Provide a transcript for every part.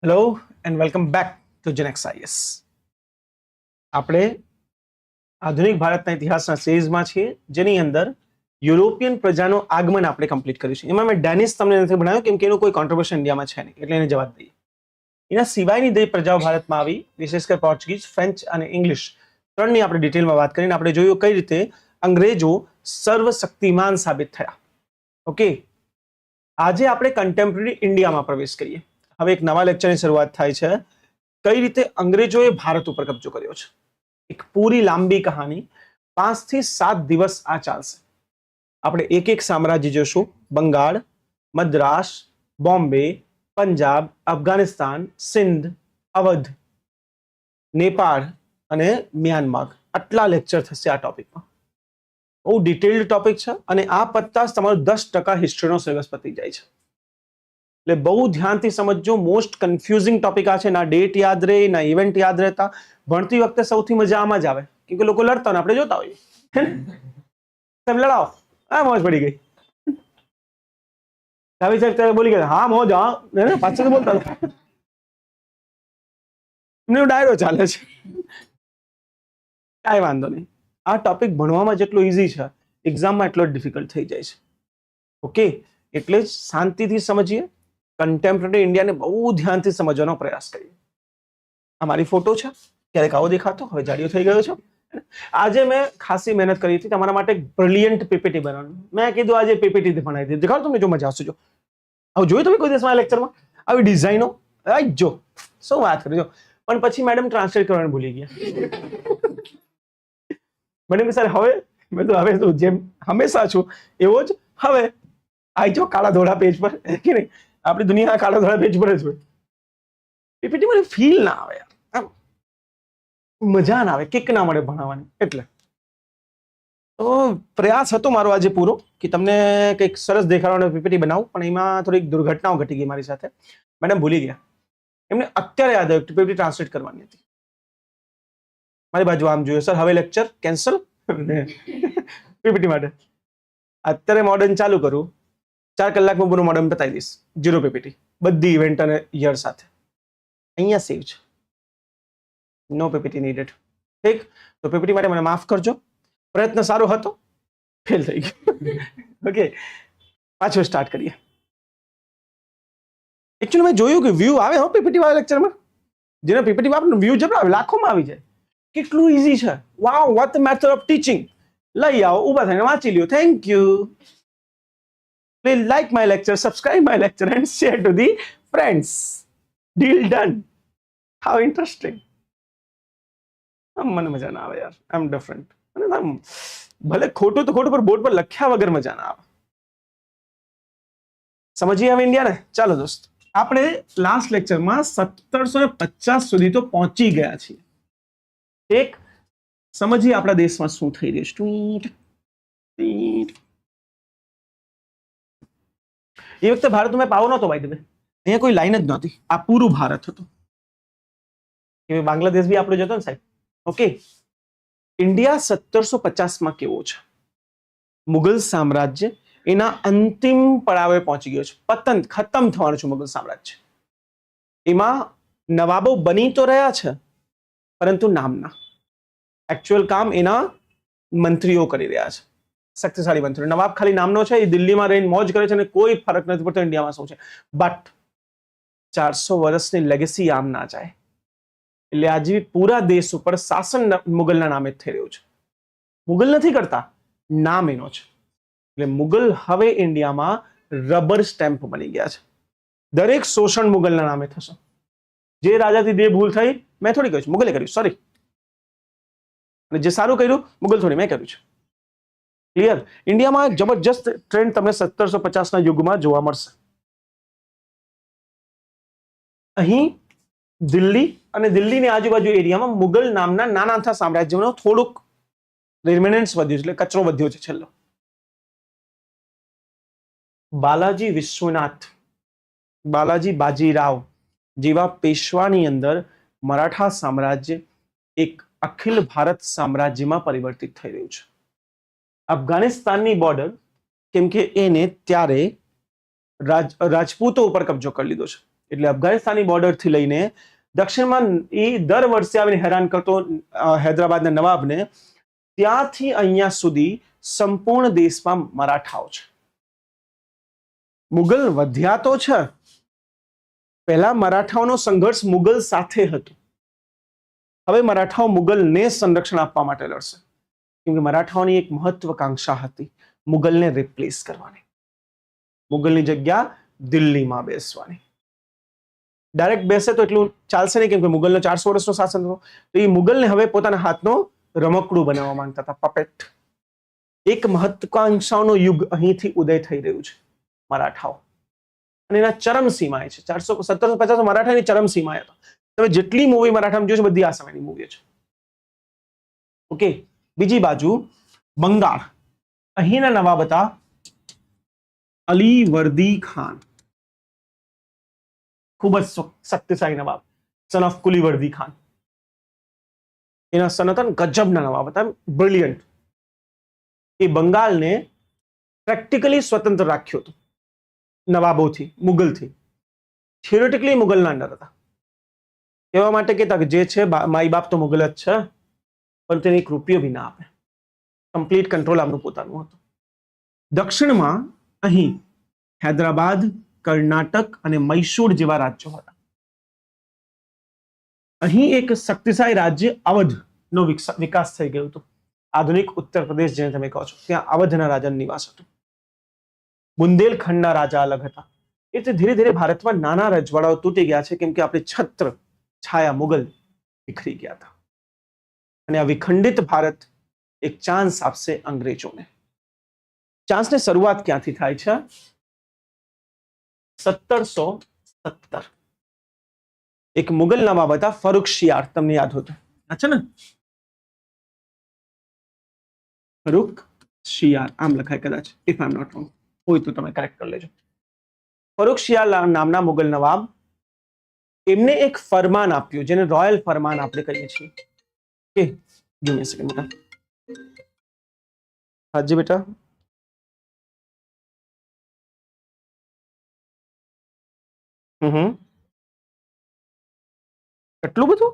Hello and welcome back to Genex IS. આપણે આધુનિક ભારતના ઇતિહાસના સિરીઝમાં છીએ, જેની અંદર યુરોપિયન પ્રજાનું આગમન આપણે કમ્પ્લીટ કર્યું છે. એમાં મેં ડેનિશ તમને નથી ભણાવ્યું કેમ કે એનું કોઈ કોન્ટ્રીબ્યુશન ઇન્ડિયામાં છે નહીં, એટલે એને જવાબ દઈએ. એના સિવાયની જે પ્રજાઓ ભારતમાં આવી, વિશેષ કરી પોર્ચુગીઝ, ફ્રેન્ચ અને ઇંગ્લિશ, ત્રણની આપણે ડિટેલમાં વાત કરીને આપણે જોયું કઈ રીતે અંગ્રેજો સર્વશક્તિમાન સાબિત થયા. ઓકે, આજે આપણે કન્ટેમ્પરરી ઇન્ડિયામાં પ્રવેશ કરીએ. હવે એક નવા લેક્ચરની શરૂઆત થાય છે. કઈ રીતે અંગ્રેજોએ ભારત ઉપર કબજો કર્યો છે, એક પૂરી લાંબી કહાની. 5 થી 7 દિવસ આ ચાલશે. આપણે એક એક સામ્રાજ્ય જોશું: બંગાળ, મદ્રાસ, બોમ્બે, પંજાબ, અફઘાનિસ્તાન, સિંધ, અવધ, નેપાળ અને મ્યાનમાર. આટલા લેક્ચર થશે આ ટોપિકમાં. બહુ ડિટેલ્ડ ટોપિક છે અને આ પત્તા તમારું 10% હિસ્ટ્રીનો સિલેબસ પતી જાય છે. એટલે બહુ ધ્યાનથી સમજજો. મોસ્ટ કન્ફ્યુઝિંગ ટોપિક આ છે. ના ડેટ યાદ રહે, ના ઇવેન્ટ યાદ રહેતા. ભણતી વખતે સૌથી મજા આમાં જ આવે, કેમ કે લોકો લડતા હોય આપણે જોતા હોઈએ. તમે લડાવો, હા મોજ પડી ગઈ. જાવી સાહેબ ત્યારે બોલી ગયા, હા મોજ, હા પાછળ બોલતા એમને ડાયરો ચાલે છે. કાંઈ વાંધો નહીં. આ ટોપિક ભણવામાં જેટલો ઇઝી છે, એક્ઝામમાં એટલો જ ડિફિકલ્ટ થઈ જાય છે. ઓકે, એટલે જ શાંતિથી સમજીએ. કન્ટેમ્પરરી ઇન્ડિયાને બહુ ધ્યાનથી સમજવાનો પ્રયાસ કરીએ. આ મારી ફોટો છે, ક્યારેક આવો દેખાતો, હવે જાડિયો થઈ ગયો છે. આજે મેં ખાસી મહેનત કરી હતી તમારા માટે એક બ્રિલિયન્ટ પીપીટી બનાવવાનું. મેં કીધું આજે પીપીટી બનાવી દીધી, દેખાડો તમને, જો મજા આવશે. જો આવું જોયું તમે કોઈ દિવસ મારા લેક્ચરમાં આવી ડિઝાઇનો? જો શું વાત કરી. જો પણ પછી મેડમ ટ્રાન્સલેટ કરવાનું ભૂલી ગયા. મેડમ સર હવે મેં તો હવે જેમ હંમેશા છું એવો જ હવે આવી જાઓ કાળા ધોળા પેજ પર, કે નહીં? આપણી દુનિયા કાળા ધોળા પેજ પર જ હોય. પીપીટી મને ફીલ ના આવે, મજા ના આવે, કિક ના મળે ભણાવવાની. એટલે તો પ્રયાસ હતો મારો આજે પૂરો કે તમને કંઈક સરસ દેખાડવાનો પીપીટી બનાવું, પણ એમાં થોડીક દુર્ઘટનાઓ ઘટી ગઈ મારી સાથે. મેડમ ભૂલી ગયા. એમને અત્યારે યાદ આવ્યું પીપીટી ટ્રાન્સલેટ કરવાની હતી. મારી બાજુ આમ જોયું, સર હવે લેક્ચર કેન્સલ પીપીટી માટે. અત્યારે મોડર્ન ચાલુ કરું, 4 કલાકમાં પૂરું મોડર્ન બતાવી દઈશ. 0 પીપીટી, બધી ઇવેન્ટ અને યર સાથે. અહીંયા સેવ છે, નો પીપીટી નીડેડ. ઠીક, તો પીપીટી માટે મને માફ કરજો. પ્રયત્ન સારો હતો, ફેલ થઈ ગયો. ઓકે, પાછું સ્ટાર્ટ કરીએ. એકચ્યુઅલી મેં જોયું કે વ્યૂ આવે હો પીપીટી વાળા લેક્ચરમાં. જેના પીપીટી વાળા વ્યૂ જરા આવે, લાખોમાં આવી જાય. કેટલું ઈઝી છે. Wow, what the method of teaching. લઈ આવો, ઊભા થઈને વાંચી લ્યો. Thank you. Please like my lecture, subscribe my lecture and share to the friends. Deal done. How interesting. મને મજા ના આવે યાર. આઈ એમ ડિફરન્ટ. ભલે ખોટું તો ખોટું, પર બોર્ડ પર લખ્યા વગર મજા ના આવે. સમજીએ હવે ઇન્ડિયા ને? ચાલો દોસ્ત, આપણે લાસ્ટ લેક્ચરમાં 1750 સુધી તો પહોંચી ગયા છીએ. એક સમજીએ આપણા દેશમાં શું થઈ રહ્યું છે. એ વખતે ભારતનો મેં પાવો નહોતો, ભાઈ તમે અહીંયા કોઈ લાઈન જ નહોતી. આ પૂરું ભારત હતું. બાંગ્લાદેશ બી આપણો જતો ને સાહેબ. ઓકે, ઇન્ડિયા 1750માં કેવો છે? મુગલ સામ્રાજ્ય એના અંતિમ પડાવે પહોંચી ગયો છે. પતન, ખતમ થવાનું છે મુગલ સામ્રાજ્ય. એમાં નવાબો બની તો રહ્યા છે, પરંતુ નામના. એકચ્યુઅલ કામ એના મંત્રીઓ કરી રહ્યા છે, શક્તિશાળી મંત્રીઓ. નવાબ ખાલી નામનો છે, એ દિલ્હીમાં રહીને મોજ કરે છે અને કોઈ ફરક નથી પડતો ઇન્ડિયામાં શું છે. બટ 400 વર્ષની લેગેસી આમ ના જાય. એટલે આજે પૂરા દેશ ઉપર શાસન મુગલના નામે જ થઈ રહ્યું છે. મુગલ નથી કરતા, નામ એનો છે. એટલે મુગલ હવે ઇન્ડિયામાં રબર સ્ટેમ્પ બની ગયા છે. દરેક શોષણ મુગલના નામે થશે. જે રાજાથી જે ભૂલ થઈ, મેં થોડી કહ્યું, મુગલે કર્યું, સોરી. અને જે સારું કર્યું, મુગલ થોડી મેં કર્યું છે. ક્લિયર? ઇન્ડિયામાં એક જબરજસ્ત ટ્રેન્ડ તમને 1750ના યુગમાં જોવા મળશે. અહીં દિલ્હી અને દિલ્હીની આજુબાજુ એરિયામાં મુગલ નામના નાના સામ્રાજ્યનો થોડુંક રિમેનન્સ વધ્યું છે, એટલે કચરો વધ્યો છે છેલ્લો. બાલાજી વિશ્વનાથ, બાલાજી બાજીરાવ જેવા પેશવાની અંદર મરાઠા સામ્રાજ્ય એક અખિલ ભારત સામ્રાજ્યમાં પરિવર્તિત થઈ રહ્યું છે. અફઘાનિસ્તાનની બોર્ડર, કેમ કે એને ત્યારે રાજપૂતો ઉપર કબજો કરી લીધો છે. એટલે અફઘાનિસ્તાનની બોર્ડરથી લઈને દક્ષિણમાં એ દર વર્ષે આવીને હેરાન કરતો હૈદરાબાદના નવાબને, ત્યાંથી અહીંયા સુધી સંપૂર્ણ દેશમાં મરાઠાઓ છે. મુગલ વધ્યા તો છે, પહેલા મરાઠાઓનો સંઘર્ષ મુગલ સાથે હતો. હવે મરાઠાઓ મુગલને સંરક્ષણ આપવા માટે લડશે, કેમ કે મરાઠાઓની એક મહત્વકાંક્ષા હતી મુગલને રિપ્લેસ કરવાની, મુગલની જગ્યા દિલ્હીમાં બેસવાની. ડાયરેક્ટ બેસે તો એટલું ચાલશે નહીં, કેમ કે મુગલનો 400 વર્ષનો શાસન હતો. તો એ મુગલને હવે પોતાના હાથનો રમકડું બનાવવા માંગતા હતા, પપેટ. એક મહત્વાકાંક્ષાઓનો યુગ અહીંથી ઉદય થઈ રહ્યું છે, મરાઠાઓ. અને એના ચરમસીમાએ છે. 1750 મરાઠાની ચરમસીમાએ હતા. તમે જેટલી મૂવી મરાઠામાં જોઈ છે બધી આ સમયની મૂવી છે. ઓકે, બીજી બાજુ બંગાળ, અહીંના નવાબ હતા અલીવર્દી ખાન. ખૂબ જ શક્તિશાળી નવાબ, સન ઓફ કુલીવર્દી ખાન. એના સન હતા ગજબના નવાબ હતા, બ્રિલિયન્ટ. એ બંગાળને પ્રેક્ટિકલી સ્વતંત્ર રાખ્યું હતું નવાબોથી, મુગલથી. થિયોરેટિકલી મુગલના અંડર હતા. કહેવા માટે કહેતા કે જે છે માઈ બાપ તો મુગલ જ છે, પણ તેને એક રૂપિયો બી ના આપે. કમ્પ્લીટ કંટ્રોલ આપણું પોતાનું હતું. દક્ષિણમાં અહીં હૈદરાબાદ, કર્ણાટક અને મૈસૂર જેવા રાજ્યો હતા. અહીં એક શક્તિશાળી રાજ્ય અવધનો વિકાસ થઈ ગયો હતો. આધુનિક ઉત્તર પ્રદેશ જેને તમે કહો છો, ત્યાં અવધના રાજાનો નિવાસ હતો. બુંદેલખંડના રાજા અલગ હતા. એટલે ધીરે ધીરે ભારતમાં નાના રજવાડાઓ તૂટી ગયા છે, કેમ કે આપણી છત્ર છાયા મુગલ વિખરી ગયા હતા. અને આ વિખંડિત ભારત એક ચાન્સ આપશે અંગ્રેજોને. ચાન્સની શરૂઆત ક્યાંથી થાય છે? 1717. એક મુગલ નવાબ હતા ફરુખશિયાર, તમને યાદ હોય તો. અચ્છા ને, ફરુખશિયાર આમ લખાય કદાચ, if I am not wrong. હોય તો તમે કરેક્ટ કરી લેજો. ફરુખશિયાર નામના મુગલ નવાબ, એમને એક ફરમાન આપ્યું, જેને રોયલ ફરમાન આપણે કહીએ છીએ. કે give me a second બેટા. હાજી બેટા. એટલું બધું?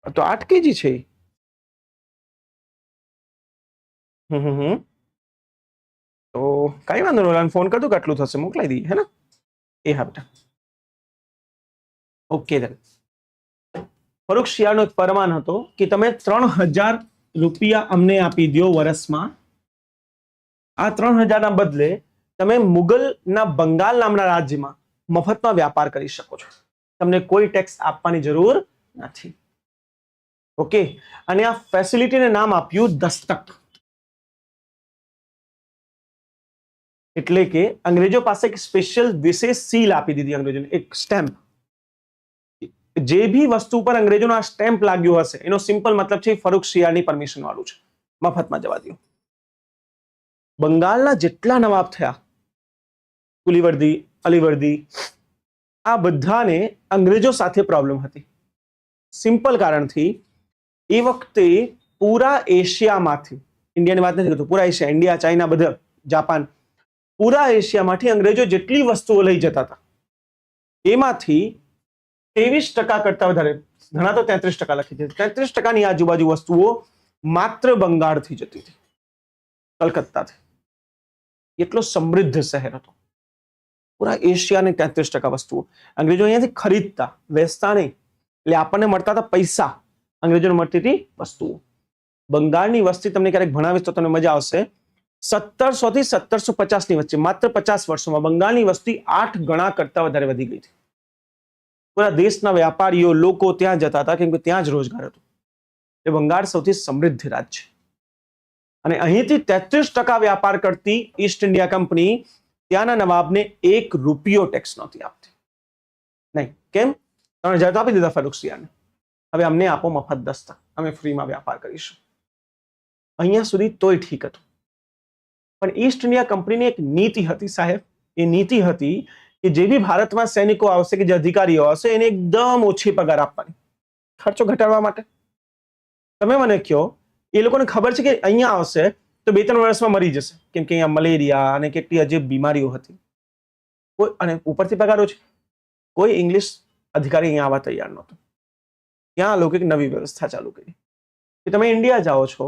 તો 8 kg છે. તો કઈ વાંધો નહીં, ફોન કરતો કેટલું થશે મોકલાઈ દઈએ, હે ને? એ હા બેટા. ઓકે ધન. ફરુખશિયારનો એક ફરમાન હતો કે તમે 3000 રૂપિયા અમને આપી દો વર્ષમાં. આ 3000 ના બદલે તમે મુગલના બંગાળ નામના રાજ્યમાં મફતમાં વ્યાપાર કરી શકો છો. તમને કોઈ ટેક્સ આપવાની જરૂર નથી. ઓકે, અને આ ફેસિલિટીને નામ આપ્યું દસ્તક. એટલે કે અંગ્રેજો પાસે એક સ્પેશિયલ વિશેષ સીલ આપી દીધી અંગ્રેજોને, એક સ્ટેમ્પ. જે બી વસ્તુ પર અંગ્રેજોનો આ સ્ટેમ્પ લાગ્યો હશે એનો સિમ્પલ મતલબ છે ફરુખશિયારની પરમિશન વાળું છે, મફતમાં જવા દો. બંગાળના જેટલા નવાબ થયા, કુલીવર્દી, અલીવર્દી, આ બધાને અંગ્રેજો સાથે પ્રોબ્લેમ હતી. સિમ્પલ કારણથી એ વખતે પૂરા એશિયામાંથી, ઇન્ડિયાની વાત નથી કરતો, પૂરા એશિયા, ઇન્ડિયા, ચાઇના, બધા, જાપાન, પૂરા એશિયામાંથી અંગ્રેજો જેટલી વસ્તુઓ લઈ જતા હતા એમાંથી 23% કરતા વધારે, ઘણા તો 33% લખી છે, 33%ની આજુબાજુ વસ્તુઓ માત્ર બંગાળથી જતી હતી, કલકત્તાથી. એટલો સમૃદ્ધ શહેર હતો. પૂરા એશિયાની 33% વસ્તુઓ અંગ્રેજો અહીંયાથી ખરીદતા, વેચતા નહીં. એટલે આપણને મળતા હતા પૈસા, અંગ્રેજોને મળતી હતી વસ્તુઓ. બંગાળની વસ્તી તમને ક્યારેક ભણાવીશ તો તમને મજા આવશે. 1700 થી 1750 ની વચ્ચે માત્ર 50 વર્ષોમાં બંગાળની વસ્તી 8 ગણા કરતા વધારે વધી ગઈ હતી. પૂરા દેશના વેપારીઓ, લોકો ત્યાં જતા હતા, કેમ કે ત્યાં જ રોજગાર હતો. એ બંગાળ સૌથી સમૃદ્ધ રાજ્ય. અને અહીંથી 33% વ્યાપાર કરતી ઈસ્ટ ઇન્ડિયા કંપની ત્યાંના નવાબને 1 રૂપિયો ટેક્સ નહોતી આપતી. નહીં, કેમ? 3000 આપી દીધા ફરુખશિયારને. હવે અમને આપો મફત દસ્તક, અમે ફ્રીમાં વ્યાપાર કરીશું. અહીંયા સુધી તોય ઠીક હતું. પણ ઈસ્ટ ઇન્ડિયા કંપનીની એક નીતિ હતી સાહેબ. એ નીતિ હતી કે જે બી ભારતમાં સૈનિકો આવશે કે જે અધિકારીઓ આવશે એને એકદમ ઓછી પગાર આપવાની, ખર્ચો ઘટાડવા માટે. તમે મને કહો, એ લોકોને ખબર છે કે અહીંયા આવશે તો 2-3 વર્ષમાં મરી જશે, કેમ કે અહીંયા મલેરિયા અને કેટલી અજીબ બીમારીઓ હતી. કોઈ અને ઉપરથી પગાર ઓછી, કોઈ ઇંગ્લિશ અધિકારી અહીંયા આવવા તૈયાર નહોતો. ત્યાં આ લોકો એક નવી વ્યવસ્થા ચાલુ કરી કે તમે ઇન્ડિયા જાઓ છો,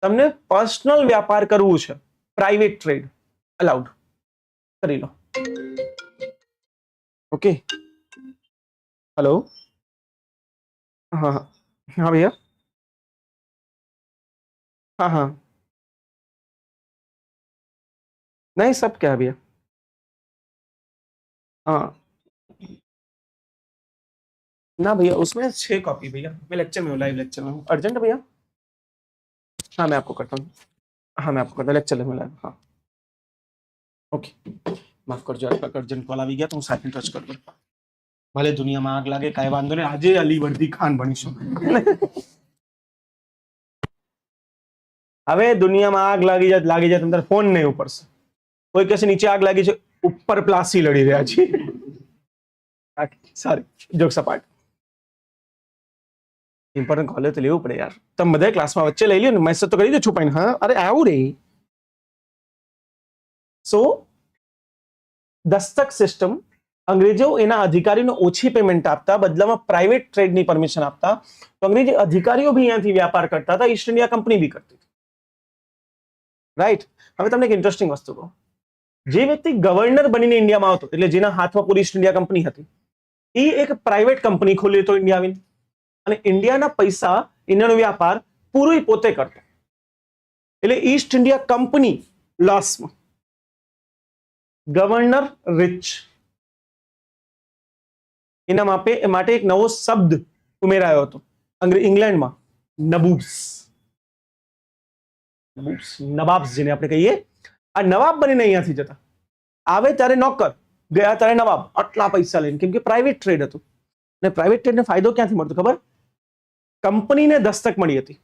તમને પર્સનલ વ્યાપાર કરવું છે, પ્રાઇવેટ ટ્રેડ અલાઉડ, કરી લો. ओके, हेलो, हाँ हाँ हाँ भैया, हाँ हाँ, नहीं सब क्या है भैया, हाँ ना भैया उसमें 6 कॉपी भैया, मैं लेक्चर में हूँ, लाइव लेक्चर में हूँ. अर्जेंट है भैया? हाँ मैं आपको करता हूँ, हाँ मैं आपको करता हूँ, लेक्चर में लाइव. हाँ ओके, माफ करજો, अर्जेंट कॉल આવી ગયા તો હું સાઈડ ટચ કરી દઉં. ભલે દુનિયામાં આગ લાગે કાંઈ વાંધો નહીં, આજે અલીવર્દી ખાન બનીશું. હવે દુનિયામાં આગ લાગી જાય તમારે ફોન નહીં ઉપડશે. કોઈ કહેશે નીચે આગ લાગી છે, ઉપર પ્લાસી લડી રહ્યા છીએ. સારી જોક્સ અપાર્ટ, ઇમ્પોર્ટન્ટ કોલ તો લેવું પડે યાર. તમે બધા ક્લાસમાં વચ્ચે લઈ લ્યો ને, મેસેજ તો કરી દો છુપાઈને. હા અરે આવું રે. સો દસ્તક સિસ્ટમ, અંગ્રેજો એના અધિકારીઓને ઓછી પેમેન્ટ આપતા, બદલામાં પ્રાઇવેટ ટ્રેડની પરમિશન આપતા, તો અંગ્રેજી અધિકારીઓ બી અહીંયાથી વ્યાપાર કરતા હતા, ઈસ્ટ ઇન્ડિયા કંપની બી કરતી હતી. રાઈટ. હવે તમને એક ઇન્ટરેસ્ટિંગ વસ્તુ કહું, જે વ્યક્તિ ગવર્નર બનીને ઇન્ડિયામાં આવતો, એટલે જેના હાથમાં પૂરી ઈસ્ટ ઇન્ડિયા કંપની હતી, એ એક પ્રાઇવેટ કંપની ખોલી તો ઇન્ડિયા આવીને, અને ઇન્ડિયાના પૈસા, ઇન્ડિયાનો વ્યાપાર પૂરો પોતે કરતો. એટલે ઈસ્ટ ઇન્ડિયા કંપની લોસમાં, ગવર્નર રિચ. એના માટે એક નવો શબ્દ ઉમેરાયો હતો ઇંગ્લેન્ડમાં, નબૂબ્સ. નવાબ્સ જેને આપણે કહીએ. આ નવાબ બનીને અહીંયાથી જતા, આવે ત્યારે નોકર, ગયા ત્યારે નવાબ, આટલા પૈસા લઈને, કેમ કે પ્રાઇવેટ ટ્રેડ હતું. અને પ્રાઇવેટ ટ્રેડને ફાયદો ક્યાંથી મળતો ખબર? કંપનીને દસ્તક મળી હતી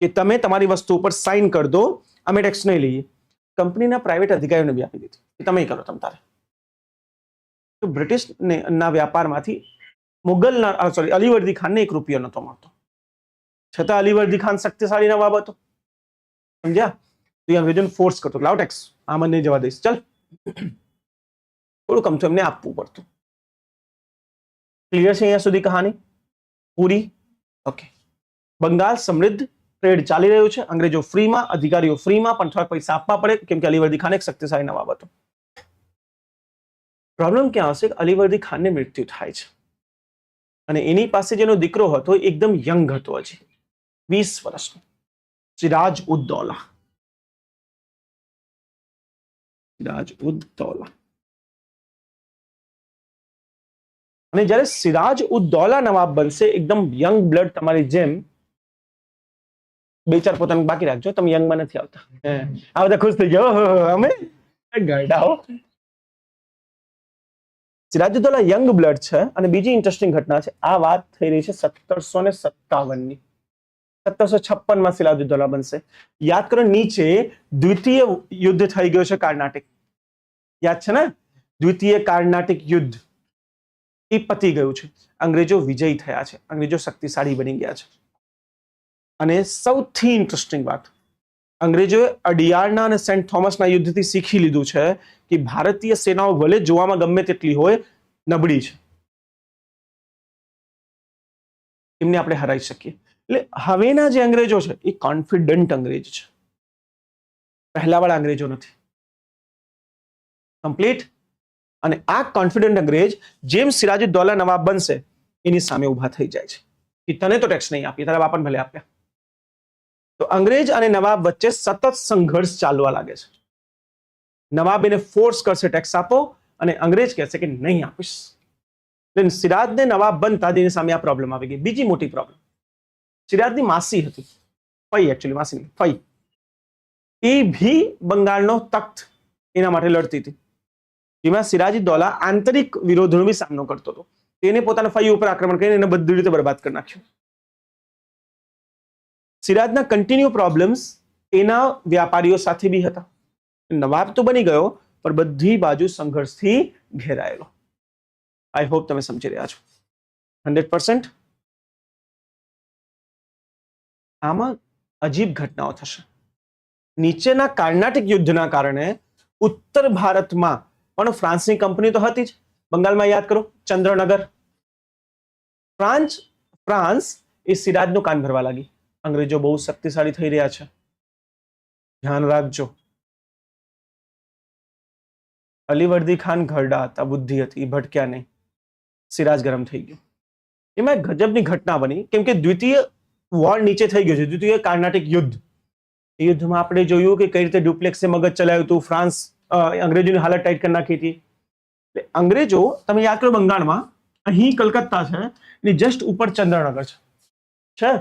કે તમે તમારી વસ્તુ ઉપર સાઇન કરી દો, અમે ટેક્સ નહીં લઈએ. કંપનીના પ્રાઇવેટ અધિકારીઓને બી આપી દીધી કે તમે કરો તમ તારે. તો બ્રિટિશ ના વ્યાપારમાંથી મુગલના અલીવર્દી ખાનને 1 રૂપિયો નતો મળતો, છતાં અલીવર્દી ખાન શક્તિશાળી નવાબ હતો. સમજ્યા? તો એ અંગ્રેજોને ફોર્સ કરતો, લાવ ટેક્સ, આમ નહીં જવા દઈશ, ચાલ. થોડું કમ એમને આપવું પડતું. ક્લિયર છે અહીંયા સુધી કહાની પૂરી? ઓકે. બંગાળ સમૃદ્ધ, ટ્રેડ ચાલી રહ્યું છે, અંગ્રેજો ફ્રીમાં, અધિકારીઓ ફ્રીમાં, પણ થોડા પૈસા આપવા પડે, કેમ કે અલીવર્દી ખાન એક શક્તિશાળી નવાબ હતો. પ્રોબ્લેમ ક્યાં હશે? અલીવર્દી ખાનને મૃત્યુ થાય છે, અને એની પાસે જેનો દીકરો હતો એકદમ યંગ હતો, હજી 20 વર્ષનો, સિરાજ ઉદ દૌલા. સિરાજ ઉદ દૌલા. અને જ્યારે સિરાજ ઉદ દૌલા નવાબ બનશે, એકદમ યંગ બ્લડ, તમારી જેમ. 2-4 પોતાનું બાકી રાખજો, તમે યંગમાં નથી આવતા. આ બધા ખુશ થઈ જાઓ, અમે ગરડાઓ. સિરાજુદ્દૌલા યંગ બ્લડ છે. અને બીજી ઇન્ટરેસ્ટિંગ ઘટના છે, આ વાત થઈ રહી છે 1757ની. 1756માં સિરાજુદ્દૌલા બનશે. યાદ કરો, નીચે દ્વિતીય યુદ્ધ થઈ ગયો છે કાર્નાટિક, યાદ છે ને? દ્વિતીય કાર્નાટિક યુદ્ધ એ પતી ગયું છે, અંગ્રેજો વિજયી થયા છે, અંગ્રેજો શક્તિશાળી બની ગયા છે. અને સૌથી ઇન્ટરેસ્ટિંગ વાત, અંગ્રેજોએ અડિયારના અને સેન્ટ થોમસના યુદ્ધથી શીખી લીધું છે કે ભારતીય સેનાઓ ભલે જોવામાં ગમે તેટલી હોય, નબળી છે, એમને આપણે હરાઈ શકીએ. એટલે હવેના જે અંગ્રેજો છે એ કોન્ફિડન્ટ અંગ્રેજ છે, પહેલાવાળા અંગ્રેજો નથી. કમ્પ્લીટ. અને આ કોન્ફિડન્ટ અંગ્રેજ જેમ સિરાજુદ્દૌલા નવાબ બનશે, એની સામે ઉભા થઈ જાય છે કે તને તો ટેક્સ નહીં આપીએ, તારા બાપાને ભલે આપ્યા. તો અંગ્રેજ અને નવાબ વચ્ચે સતત સંઘર્ષ ચાલવા લાગે છે. નવાબ એને ફોર્સ કરશે ટેક્સ આપો, અને અંગ્રેજ કહેશે કે નહીં આપીશ. સિરાજને નવાબ બનતા જેની સામે આ પ્રોબ્લેમ આવી ગઈ. બીજી મોટી પ્રોબ્લેમ, સિરાજની માસી હતી, ફઈ, એકચ્યુઅલી માસી નહીં, ફઈ, એ ભી બંગાળનો તખ્ત એના માટે લડતી હતી, જેમાં સિરાજુદ્દૌલા આંતરિક વિરોધનો બી સામનો કરતો હતો. તેને પોતાના ફઈ ઉપર આક્રમણ કરીને એને બધી રીતે બરબાદ કરી નાખ્યો. સિરાજના કન્ટિન્યુ પ્રોબ્લેમ્સ એના વ્યાપારીઓ સાથે બી હતા. નવાબ તો બની ગયો, પણ બધી બાજુ સંઘર્ષથી ઘેરાયેલો. આઈ હોપ તમે સમજી રહ્યા છો 100%. આમાં અજીબ ઘટનાઓ થશે. નીચેના કાર્નાટિક યુદ્ધના કારણે ઉત્તર ભારતમાં પણ ફ્રાન્સની કંપની તો હતી જ. બંગાળમાં યાદ કરો ચંદ્રનગર. ફ્રાન્સ એ સિરાજનું કાન ભરવા લાગી. અંગ્રેજો બહુ શક્તિશાળી થઈ રહ્યા છે, ધ્યાન રાખજો. અલીવર્દી ખાન ઘરડા હતા, બુદ્ધિ હતી, ભટક્યા નહીં. સિરાજ ગરમ થઈ ગયો. એમાં ગજબની ઘટના બની, કેમ કે દ્વિતીય વોર નીચે થઈ ગયો છે, દ્વિતીય કાર્નાટિક યુદ્ધ. એ યુદ્ધમાં આપણે જોયું કે કઈ રીતે ડુપ્લેક્સે મગજ ચલાવ્યું હતું. ફ્રાન્સ અંગ્રેજોની હાલત ટાઈટ કરી નાખી હતી. અંગ્રેજો, તમે યાદ કરો, બંગાળમાં અહીં કલકત્તા છે, એની જસ્ટ ઉપર ચંદ્રનગર છે.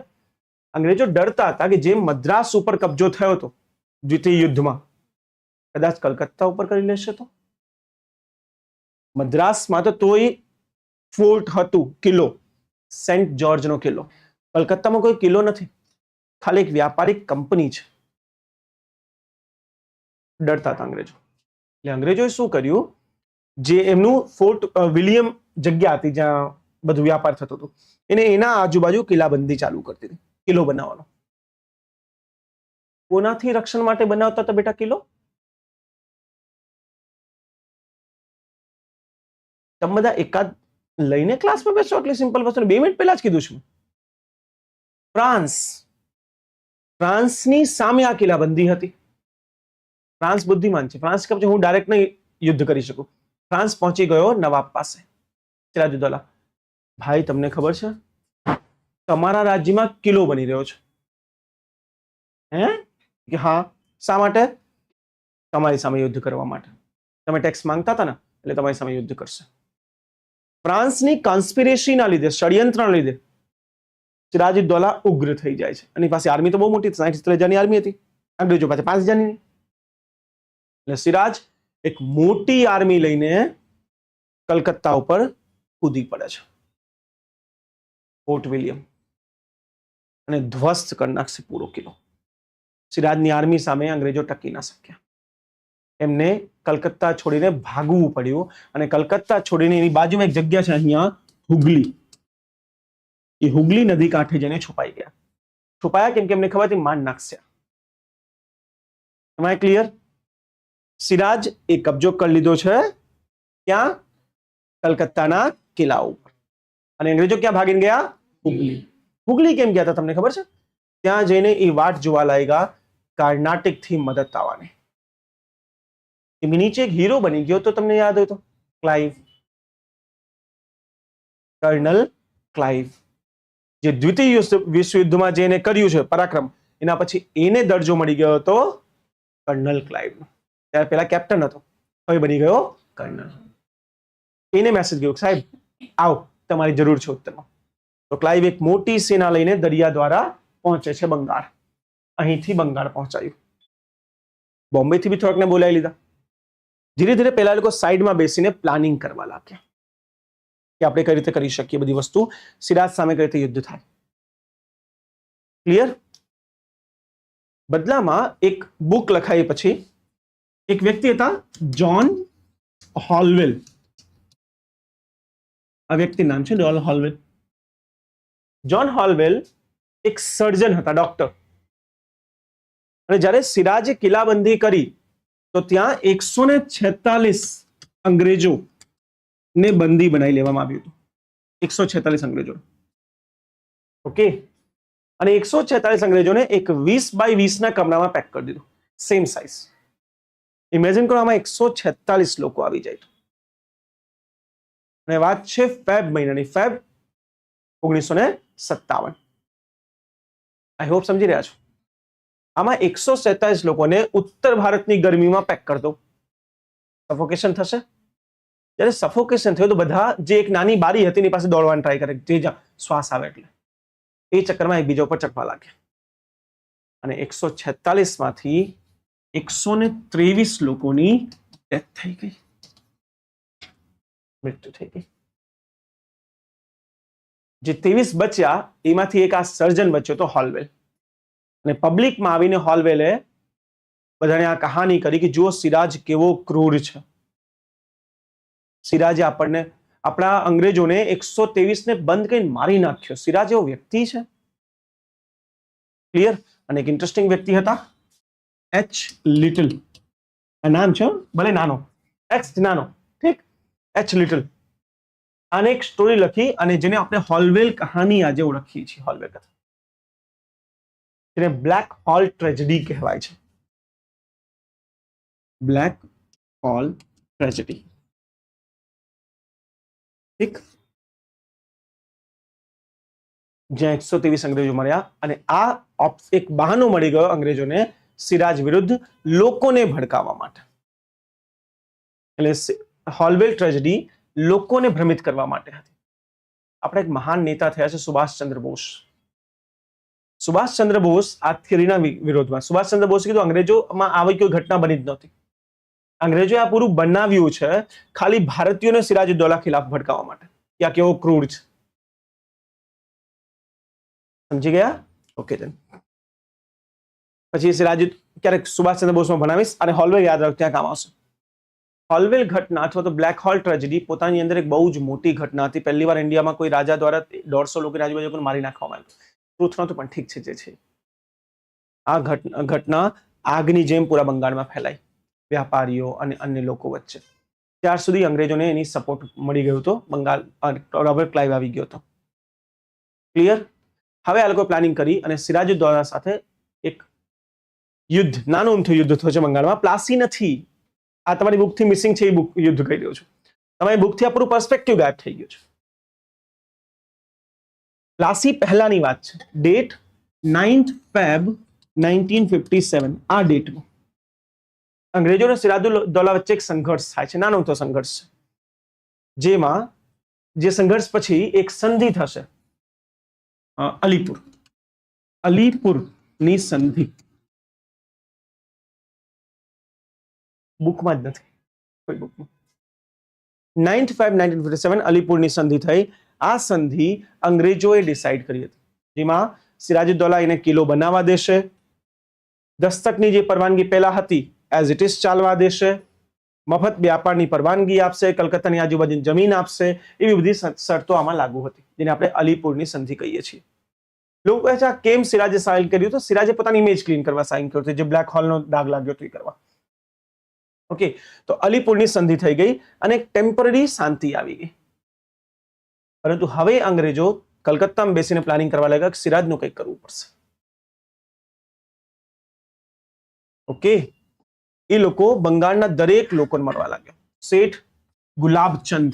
અંગ્રેજો ડરતા હતા કે જેમ મદ્રાસ ઉપર કબજો થયો હતો દ્વિતીય યુદ્ધમાં, કદાચ કલકત્તા ઉપર કરી લેશે તો. મદ્રાસમાં તો તોય ફોર્ટ હતું, કિલ્લો, સેન્ટ જ્યોર્જનો કિલ્લો. કલકત્તામાં કોઈ કિલ્લો નથી, ખાલી એક વ્યાપારિક કંપની છે. ડરતા હતા અંગ્રેજો. એટલે અંગ્રેજોએ શું કર્યું, જે એમનું ફોર્ટ વિલિયમ જગ્યા હતી જ્યાં બધું વ્યાપાર થતો હતો, એને એના આજુબાજુ કિલ્લાબંધી ચાલુ કરતી હતી, કિલ્લો બનાવવાનો. કોનાથી રક્ષણ માટે બનાવતા હતા બેટા કિલ્લો? તમે બધા એકાદ લઈને ક્લાસમાં બેસો, આટલી સિમ્પલ વસ્તુ 2 મિનિટ પહેલા જ કીધું છું. ફ્રાન્સની સામે આ કિલ્લાબંધી હતી. ફ્રાન્સ બુદ્ધિમાન છે. ફ્રાન્સ કબજે હું ડાયરેક્ટ નહીં યુદ્ધ કરી શકું. ફ્રાન્સ પહોંચી ગયો નવાબ પાસે, સિરાજુદ્દૌલા. ભાઈ તમને ખબર છે તમારા રાજ્યમાં કિલ્લો બની રહ્યો છે? હે કે હા. શા માટે? તમારી સામે યુદ્ધ કરવા માટે. તમે ટેક્સ માંગતા હતા ને, એટલે તમારી સામે યુદ્ધ કરશે. ફ્રાન્સની કોન્સ્પિરેસીના લીધે, ષડયંત્રના લીધે સિરાજુદ્દૌલા ઉગ્ર થઈ જાય છે. એની પાસે આર્મી તો બહુ મોટી, 60,000ની આર્મી હતી. અંગ્રેજો પાસે 5,000ની. એટલે સિરાજ એક મોટી આર્મી લઈને કલકત્તા ઉપર કૂદી પડે છે, ફોર્ટ વિલિયમ, અને ધ્વસ્ત કરી નાખશે પૂરો કિલ્લો. સિરાજની આર્મી સામે અંગ્રેજો ટકી ના શક્યા. એમને કલકત્તા છોડીને ભાગવું પડ્યું, અને કલકત્તા છોડીને એની બાજુમાં એક જગ્યા છે અહીંયા હુગલી, એ હુગલી નદી કાંઠે જઈને છુપાઈ ગયા. છુપાયા કેમ કે એમને ખબર હતી માન નાખશે. એમાં ક્લિયર? સિરાજ એ કબજો કરી લીધો છે ક્યાં? કલકત્તાના કિલ્લા ઉપર. અને અંગ્રેજો ક્યાં ભાગીને ગયા? હુગલી. હુગલી કેમ ગયા હતા તમને ખબર છે? ત્યાં જઈને એ વાટ જોવા લાગ્યા કર્ણાટિક થી મદદ આવવાની. એમની નીચે એક હીરો બની ગયો તો તમને યાદ હોય તો, ક્લાઇવ, કર્નલ ક્લાઇવ, જે દ્વિતીય વિશ્વયુદ્ધમાં જેને કર્યું છે પરાક્રમ, એના પછી એને દરજ્જો મળી ગયો હતો કર્નલ ક્લાઇવનો. ત્યારે પેલા કેપ્ટન હતો, હવે બની ગયો કર્નલ. એને મેસેજ ગયો સાહેબ આવો, તમારી જરૂર છે ઉત્તરમાં. તો ક્લાઇવ એક મોટી સેના લઈને દરિયા દ્વારા પહોંચે છે બંગાળ. અહીંથી બંગાળ પહોંચાયું. બોમ્બે થી બી થોડાકને બોલાવી લીધા. ધીરે ધીરે પેલા લોકો સાઈડમાં બેસીને પ્લાનિંગ કરવા લાગ્યા કે આપણે કઈ રીતે કરી શકીએ બધી વસ્તુ, સિરાજ સામે કઈ રીતે યુદ્ધ થાય. ક્લિયર? બદલામાં એક બુક લખાઈ પછી એક વ્યક્તિ હતા જ્હોન હોલવેલ. આ વ્યક્તિ નામ છે જ્હોન હોલવેલ. જ્હોન હોલવેલ એક સર્જન હતા, ડોક્ટર. અને જ્યારે સિરાજે કિલ્લાબંધી કરી તો ત્યાં 146 અંગ્રેજો ને બંદી બનાવી લેવામાં આવ્યું હતું. 146 અંગ્રેજો. ઓકે. અને 146 અંગ્રેજોને એક 20 બાય 20 ના કમરામાં પેક કરી દીધું, સેમ સાઇઝ. ઇમેજિન કરો આમાં 146 લોકો આવી જાય. અને વાત છે ફેબ મહિનાની, ફેબ 1957. આઈ હોપ સમજી રહ્યા છો. આમાં 147 લોકોને ઉત્તર ભારતની ગરમીમાં પેક કરી દો, સફોકેશન થશે. જ્યારે સફોકેશન થયું તો બધા જે એક નાની બારી હતી એની પાસે દોડવાની ટ્રાય કરે, જે જ્યાં શ્વાસ આવે એટલે. એ ચક્કરમાં એકબીજા ઉપર ચડવા લાગ્યા. અને 146 માંથી 123 લોકોની ડેથ થઈ ગઈ, મૃત્યુ થઈ ગઈ. જે 23 બચ્યા એમાંથી એક આ સર્જન બચ્યો તો હોલવેલ. અને પબ્લિકમાં આવીને હોલવેલે બધાને આ કહાની કરી કે જુઓ સિરાજ કેવો ક્રૂર છે. સિરાજે આપણને, આપણા અંગ્રેજોને 123 ને બંધ કરીને મારી નાખ્યો. સિરાજ એવો વ્યક્તિ છે. ક્લિયર? અને એક ઇન્ટરેસ્ટિંગ વ્યક્તિ હતા એચ લિટલ. આ નામ છે ભલે નાનો, એક્સ નાનો, ઠીક, એચ લિટલ. આને એક સ્ટોરી લખી અને જેને આપણે હોલવેલ કહાની આજે ઓળખીએ છીએ, હોલવેલ કથા, જેને બ્લેક હોલ ટ્રેજેડી કહેવાય છે. બ્લેક હોલ ટ્રેજેડી, ઠીક. જ્યાં 123 અંગ્રેજો મર્યા અને આ એક બહાનો મળી ગયો અંગ્રેજોને સિરાજ વિરુદ્ધ લોકોને ભડકાવવા માટે. એટલે હોલવેલ ટ્રેજેડી લોકોને ભ્રમિત કરવા માટે હતી. આપણે એક મહાન નેતા થયા છે સુભાષચંદ્ર બોઝ. સુભાષચંદ્ર બોઝ આ થિયરીના વિરોધમાં, સુભાષચંદ્ર બોઝે કીધું અંગ્રેજોમાં આવી કોઈ ઘટના બની જ નહોતી. અંગ્રેજોએ આ પૂરું બનાવ્યું છે ખાલી ભારતીયોને સિરાજુદ્દૌલા ખિલાફ ભડકાવવા માટે કે આ કેવો ક્રૂર છે. સમજી ગયા? Okay then. પછી સિરાજ ક્યારેક સુભાષચંદ્ર બોઝમાં ભણાવીશ અને હોલવેલ યાદ રાખ, ત્યાં કામ આવશે. હોલવેલ ઘટના અથવા તો બ્લેક હોલ ટ્રેજેડી પોતાની અંદર એક બહુ જ મોટી ઘટના હતી. પહેલી વાર ઇન્ડિયામાં કોઈ રાજા દ્વારા 150 લોકોની આજુબાજુ મારી નાખવામાં આવ્યું. ટ્રુથ નહોતું પણ ઠીક છે જે છે. આ ઘટના આગની જેમ પૂરા બંગાળમાં ફેલાઈ, વ્યાપારીઓ અને અન્ય લોકો વચ્ચે. ત્યાર સુધી અંગ્રેજોને એની સપોર્ટ મળી ગયો હતો. બંગાળ રોબર્ટ ક્લાઇવ આવી ગયો હતો. ક્લિયર? હવે આ લોકો પ્લાનિંગ કરી અને સિરાજુદ્દૌલા સાથે એક યુદ્ધ, નાનું અમથું યુદ્ધ થયું છે બંગાળમાં. પ્લાસી નથી, આ તમારી બુકથી મિસિંગ છે, એ બુક યુદ્ધ કહી દઉં છું. તમારી બુકથી આ પૂરું પર્સપેક્ટિવ ગાયબ થઈ ગયું છે. પ્લાસી પહેલાની વાત છે. Date 9th Feb 1957. આ ડેટમાં અંગ્રેજો અને સિરાજુદ્દૌલા વચ્ચે એક સંઘર્ષ થાય છે, નાનો અમથો સંઘર્ષ છે, જેમાં જે સંઘર્ષ પછી એક સંધિ થશે, અલીપુરની સંધિ. બુકમાં જ નથી કોઈ બુકમાં. 9th Feb 1957 અલીપુરની સંધિ થઈ. આ સંધિ અંગ્રેજોએ ડિસાઇડ કરી હતી, જેમાં સિરાજુદ્દૌલા એને કિલ્લો બનાવવા દેશે, દસ્તકની જે પરવાનગી પહેલા હતી એઝ ઇટ ઇઝ ચાલવા દેશે, મફત વ્યાપારની પરવાનગી આપશે, કલકત્તાની આજુબાજુની જમીન આપશે, એવી બધી શરતો આમાં લાગુ હતી, જેને આપણે અલીપુરની સંધિ કહીએ છીએ. લોકો કહે છે કેમ સિરાજે સાઇન કર્યું? તો સિરાજે પોતાની ઇમેજ ક્લીન કરવા સાઇન કર્યું હતું, જે બ્લેક હોલનો દાગ લાગ્યો હતો એ કરવા. ઓકે, તો અલીપુરની સંધિ થઈ ગઈ અને એક ટેમ્પરરી શાંતિ આવી ગઈ. પરંતુ હવે અંગ્રેજો કલકત્તામાં બેસીને પ્લાનિંગ કરવા લાગ્યા કે સિરાજનું કંઈક કરવું પડશે. ઓકે, એ લોકો બંગાળના દરેક લોકોને મળવા લાગ્યા. શેઠ ગુલાબચંદ,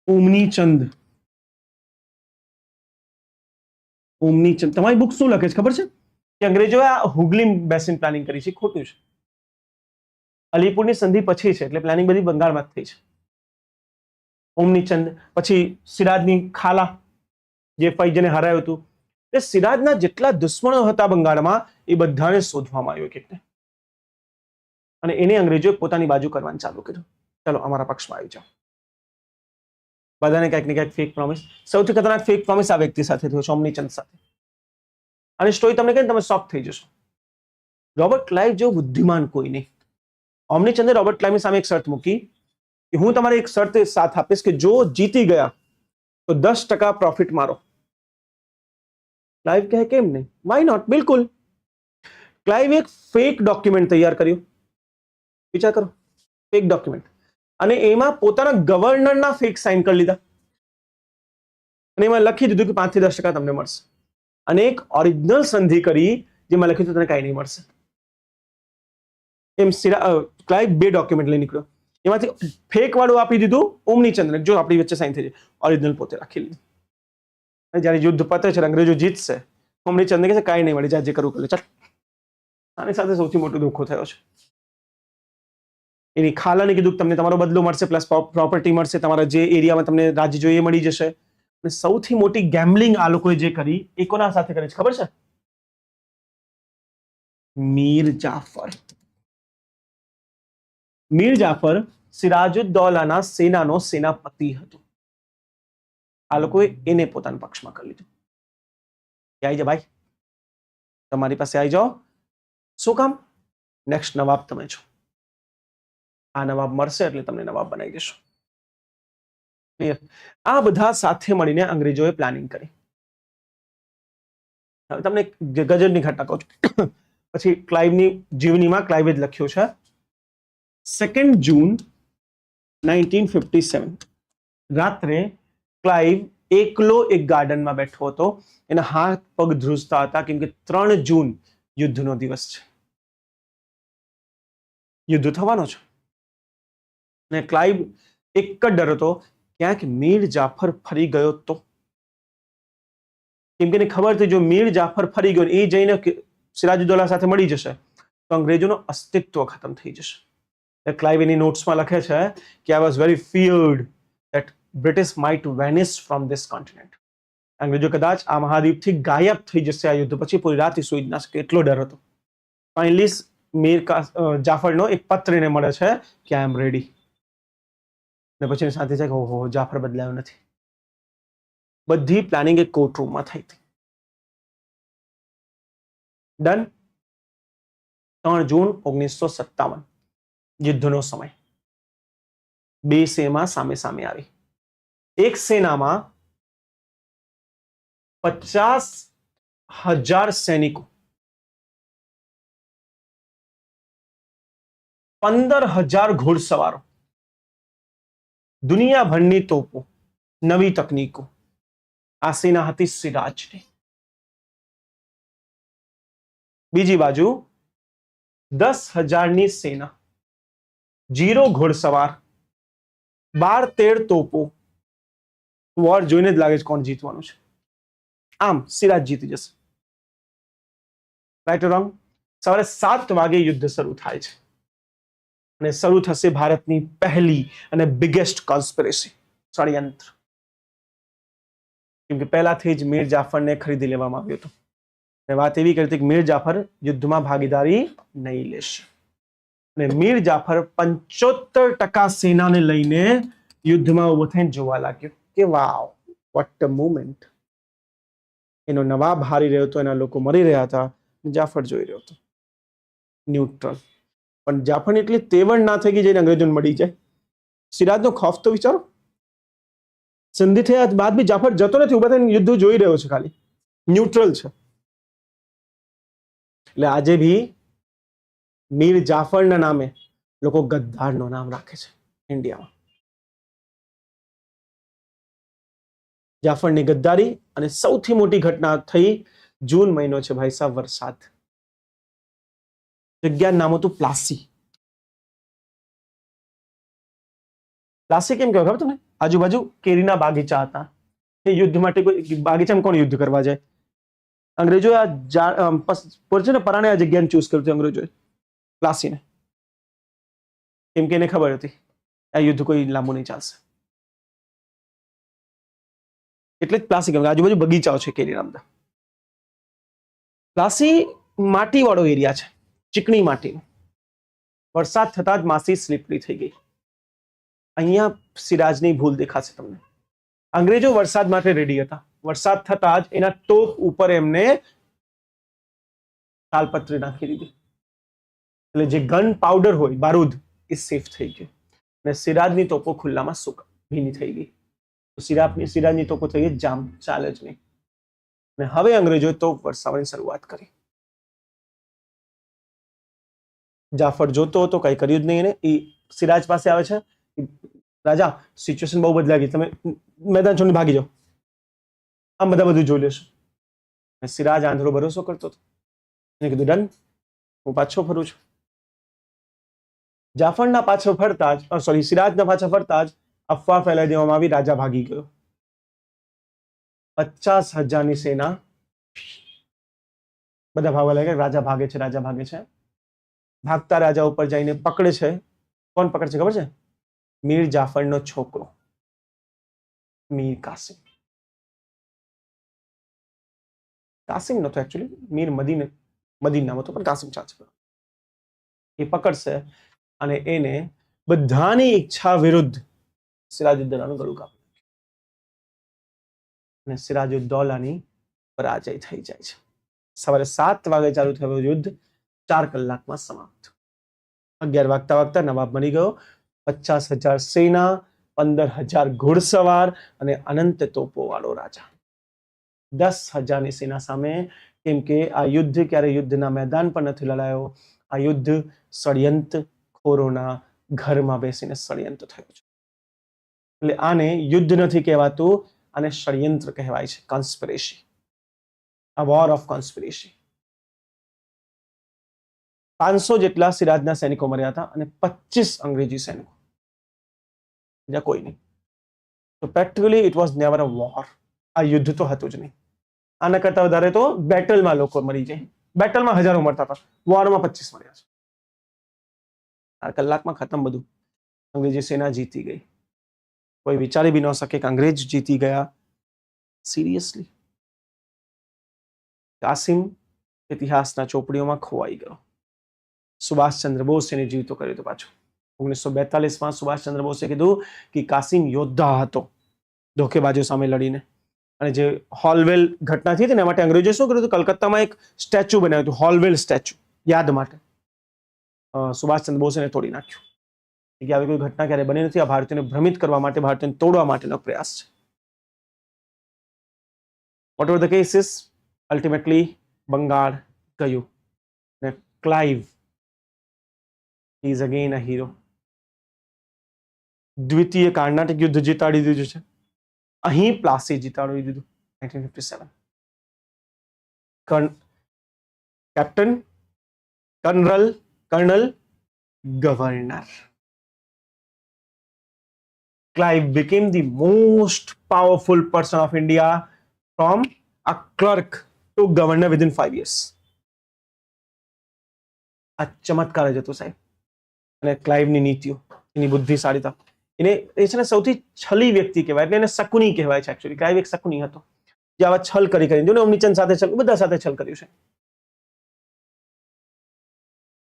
ઓમનીચંદ. તમારી બુક શું લખે છે ખબર છે કે અંગ્રેજોએ આ હુગલી બેસીને પ્લાનિંગ કરી છે? ખોટું છે. અલીપુરની સંધિ પછી છે, એટલે પ્લાનિંગ બધી બંગાળમાં જ થઈ છે. ઓમનીચંદ પછી સિરાજની ખાલા, જે ફૈજને હરાયું હતું. એ સિરાજના જેટલા દુશ્મનો હતા બંગાળમાં એ બધાને શોધવામાં આવ્યો એક એકને, અને એને અંગ્રેજોએ પોતાની બાજુ કરવાનું ચાલુ કર્યું. ચલો અમારા પક્ષમાં આવી જાઓ. બધાને ક્યાંક ને ક્યાંક ફેક પ્રોમિસ. સૌથી ખતરનાક ફેક પ્રોમિસ આ વ્યક્તિ સાથે થયો છે, ઓમનીચંદ સાથે. અને સ્ટોરી તમને કહીને તમે શોક થઈ જશો. રોબર્ટ ક્લાઇવ જેવો બુદ્ધિમાન કોઈ નહીં. ઓમનીચંદે રોબર્ટ ક્લાઇવની સામે એક શરત મૂકી કે હું તમારે એક શરત સાથ આપીશ કે જો જીતી ગયા તો 10% પ્રોફિટ મારો. ક્લાઇવ કહે કેમ નહીં, વાય નોટ, બિલકુલ. ક્લાઇવ એક ફેક ડોક્યુમેન્ટ તૈયાર કર્યું. વિચાર કરો, ફેક ડોક્યુમેન્ટ, અને એમાં પોતાના ગવર્નરના ફેક સાઇન કરી લીધા અને એમાં લખી દીધું કે 5 થી 10% તમને મળશે. અને એક ઓરિજિનલ સંધિ કરી જેમાં લખ્યું તને કાંઈ નહીં મળશે. એમ ક્લાઇવ 2 ડોક્યુમેન્ટ લઈ નીકળ્યો. એમાંથી ફેક વાળું આપી દીધું ઓમનીચંદ્રને, જો આપણી વચ્ચે સાઇન થઈ જાય. ઓરિજિનલ પોતે રાખી લીધું. અને જ્યારે યુદ્ધ પતે છે, અંગ્રેજો જીતશે, ઓમનીચંદ કહે છે કાંઈ નહીં મળે, જે કરવું કરે ચાલ. આની સાથે સૌથી મોટો ધોખો થયો છે. એની ખાલાને કીધું કે તમને તમારો બદલો મળશે, પ્લસ પ્રોપર્ટી મળશે, તમારા જે એરિયામાં તમને રાજ્ય જોઈએ મળી જશે. અને સૌથી મોટી ગેમ્બલિંગ આ લોકોએ જે કરી એ કોના સાથે કરી છે ખબર છે? મીર જાફર. મીર જાફર સિરાજુદ્દૌલાના સેનાનો સેનાપતિ હતો. આ લોકોએ એને પોતાના પક્ષમાં કરી લીધું. આવી જાઓ ભાઈ, તમારી પાસે આવી જાઓ. શું કામ? નેક્સ્ટ નવાબ તમે છો. આ નવાબ મળશે એટલે તમને નવાબ બનાવી દેશો. ક્લિયર? આ બધા સાથે મળીને અંગ્રેજોએ પ્લાનિંગ કરી. તમને ગજબની ઘટના કહું છું. પછી ક્લાઇવની જીવનીમાં ક્લાઇવે જ લખ્યું છે 2 જૂન 1957 રાત્રે ક્લાઇવ એકલો એક ગાર્ડનમાં બેઠો હતો. એના હાથ પગ ધ્રુજતા હતા કેમ કે 3 જૂન યુદ્ધનો દિવસ છે, યુદ્ધ થવાનો છે. અને ક્લાઇવ એક જ ડર હતો, ક્યાંક મીર જાફર ફરી ગયો તો. કેમ કે એને ખબર હતી જો મીર જાફર ફરી ગયો એ જઈને સિરાજુદ્દૌલા સાથે મળી જશે તો અંગ્રેજોનું અસ્તિત્વ ખતમ થઈ જશે. ક્લાઇવ એની નોટ્સમાં લખે છે કે I was very feared that British might vanish from this continent. અંગ્રેજો કદાચ આ મહાદ્વીપથી ગાયબ થઈ જશે આ યુદ્ધ પછી, પૂરી રાત સૂઈ જ ના શકે એટલો ડર હતો. ફાઇનલી મીર જાફરનો એક પત્ર એને મળે છે કે આઈ એમ રેડી. ને પછી સાથે છે કે ઓહો જાફર બદલાયો નથી. બધી પ્લાનિંગ એક કોર્ટરૂમમાં થઈ હતી. ડન. 3 જૂન 1957 યુદ્ધનો સમય. બે સેના સામે સામે આવી. એક સેનામાં 50,000 સૈનિકો, 15,000 ઘોડસવારો, દુનિયાભરની તોપો, નવી તકનીકો. આ સેના હતી સિરાજની. બીજી બાજુ 10,000ની સેના, 0 ઘોડસવાર, 12-13 તોપો. વોર જોઈને જ લાગે છે કોણ જીતવાનું છે. આમ સિરાજ જીતી જશે. Right wrong? સવારે 7 વાગે યુદ્ધ શરૂ થાય છે અને શરૂ થશે ભારતની પહેલી અને બિગેસ્ટ કોન્સ્પિરેસી, ષડયંત્ર. કેમ કે પહેલાથી જ મીર જાફરને ખરીદી લેવામાં આવ્યું હતું. અને વાત એવી કરી હતી કે મીર જાફર યુદ્ધમાં ભાગીદારી નહીં લેશે. અને મીર જાફર 75% સેનાને લઈને યુદ્ધમાં ઉભો થઈને જોવા લાગ્યો કે વાવ વોટ અ મુવમેન્ટ. એનો નવાબ હારી રહ્યો હતો, એના લોકો મરી રહ્યા હતા, જાફર જોઈ રહ્યો હતો ન્યુટ્રલ. પણ જાફરની એટલી તેવડ ના થઈ ગઈ જઈને અંગ્રેજોને મળી જાય. સિરાજનો ખૌફ તો વિચારો. સંધિ થયા બાદ બી જાફર જતો નથી, ઉભા થઈને યુદ્ધ જોઈ રહ્યો છે, ખાલી ન્યુટ્રલ છે. એટલે આજે ભી મીર જાફરના નામે લોકો ગદ્દારનું નામ રાખે છે ઇન્ડિયામાં. જાફરની ગદ્દારી અને સૌથી મોટી ઘટના થઈ જૂન મહિનો છે ભાઈ સાહેબ, વરસાદ. જગ્યાનું નામ હતું પ્લાસી. પ્લાસી કેમ કહેવાય ખબર તમને? આજુબાજુ કેરીના બાગીચા હતા. એ યુદ્ધ માટે કોઈ બાગીચામાં કોણ યુદ્ધ કરવા જાય? અંગ્રેજો આ પરાણે આ જગ્યાને ચૂઝ કર્યું હતું અંગ્રેજોએ, પ્લાસીને. કેમ કે એને ખબર હતી આ યુદ્ધ કોઈ લાંબુ નહીં ચાલશે. એટલે જ પ્લાસી કહેવાય. આજુબાજુ બગીચાઓ છે કેરીના બધા. પ્લાસી માટીવાળો એરિયા છે, ચીકણી માટી. વરસાદ થતા જ માટી સ્લીપરી થઈ ગઈ. અહીંયા સિરાજની ભૂલ દેખાશે તમને. અંગ્રેજો વરસાદ માટે રેડી હતા. વરસાદ થતા જ એના તોપ ઉપર એમને તાલપત્રી નાખી દીધી. એટલે જે ગન પાવડર હોય, બારૂદ, એ સેફ થઈ ગયું. અને સિરાજની તોપો ખુલ્લામાં ભીની થઈ ગઈ. સિરાજની તોપો થઈ ગઈ જામ, ચાલે જ નહીં. અને હવે અંગ્રેજોએ તોપ વરસાવવાની શરૂઆત કરી. જાફર જોતો હતો, કઈ કર્યું જ નહીં એને. એ સિરાજ પાસે આવે છે, રાજા સિચ્યુએશન બહુ બદલાઈ ગઈ, તમે મેદાન છોડીને ભાગી જાઓ, આમ બધા બધું જોઈ લેશું. સિરાજ આંધળો ભરોસો કરતો હતો. એને કીધું ડન, હું પાછો ફરું છું. જાફરના પાછો ફરતા જ સિરાજના પાછા ફરતા જ અફવા ફેલાઈ દેવામાં આવી, રાજા ભાગી ગયો. 50,000ની સેના બધા ભાગવા લાગ્યા, રાજા ભાગે છે, રાજા ભાગે છે. ભાગતા રાજા ઉપર જઈને પકડે છે. કોણ પકડે છે ખબર છે? મીર જાફરનો છોકરો મીર કાસિમ. કાસિમ નતો એકચ્યુઅલી, મીર મદીન નામ હતો, પણ કાસિમ ચાલશે. એ પકડશે અને એને બધાની ઈચ્છા વિરુદ્ધ સિરાજુદ્દૌલાનું ગળું કાપી નાખ્યું. અને સિરાજુદ્દૌલાની પરાજય થઈ જાય છે. સવારે 7 વાગે ચાલુ થયું યુદ્ધ, 4 કલાકમાં સમાપ્ત. 11 વાગતા નવાબ મરી ગયો. 50,000 સેના, 15,000 ઘોડસવાર અને અનંત તોપો વાળો રાજા. 10,000ની સેના સામે કેમ કે આ યુદ્ધ ક્યારે યુદ્ધના મેદાન પર નથી લડાયો, આ યુદ્ધ ષડયંત્રખોરોના ઘરમાં બેસીને ષડયંત્ર થયું છે. એટલે આને યુદ્ધ નથી કહેવાતું, આને ષડયંત્ર કહેવાય છે, કોન્સ્પિરેસી, આ વોર ઓફ કોન્સ્પિરેસી. 500 જેટલા સિરાજના સૈનિકો મર્યા હતા અને 25 અંગ્રેજી સૈનિકો, બીજા કોઈ નહીં. તો practically it was never a war. આ યુદ્ધ તો હતું જ નહીં. આના કરતા વધારે તો બેટલમાં લોકો મરી જાય. બેટલમાં હજારો મરતા હતા, વોરમાં 25 મર્યા છે. આ કલાકમાં ખતમ બધું. અંગ્રેજી સેના જીતી ગઈ. કોઈ વિચારી બી ન શકે કે અંગ્રેજ જીતી ગયા. સિરિયસલી. કાસિમ ઇતિહાસના ચોપડીઓમાં ખોવાઈ ગયો. સુભાષચંદ્ર બોસ એને જીવતો કર્યો હતો પાછો. 1942માં સુભાષચંદ્ર બોસે કીધું કે કાસિમ યોદ્ધા હતો, ધોકેબાજો સામે લડીને. અને જે હોલવેલ ઘટના થઈ હતી ને, માટે અંગ્રેજો શું કર્યું હતું, કલકત્તામાં એક સ્ટેચ્યુ બનાવ્યું હતું, હોલવેલ સ્ટેચ્યુ, યાદ માટે. સુભાષચંદ્ર બોસે એને તોડી નાખ્યું કે આવી કોઈ ઘટના ક્યારે બની નથી. આ ભારતીયોને ભ્રમિત કરવા માટે, ભારતીયોને તોડવા માટેનો પ્રયાસ છે. Whatever the cases, ultimately Bengal ગયું અને Clive is again a hero. દ્વિતીય કર્ણાટક યુદ્ધ જીતાડી દીધું છે. અહીં પ્લાસી જીતાડી દીધું 1957. Captain, colonel, governor. Clive became the most powerful person of India from a clerk to governor within 5 years. આ ચમત્કાર જ હતો સાહેબ. અને ક્લાઇવની નીતિઓ, એની બુદ્ધિશાળીતા, એને એ છે ને સૌથી છલી વ્યક્તિ કહેવાય, એટલે એને શકુની કહેવાય છે. એકચ્યુઅલી ક્લાઇવ એક શકુની હતો, જે આવા છલ કરીને જો ને અમનીચંદ સાથે છલ, બધા સાથે છલ કર્યું છે.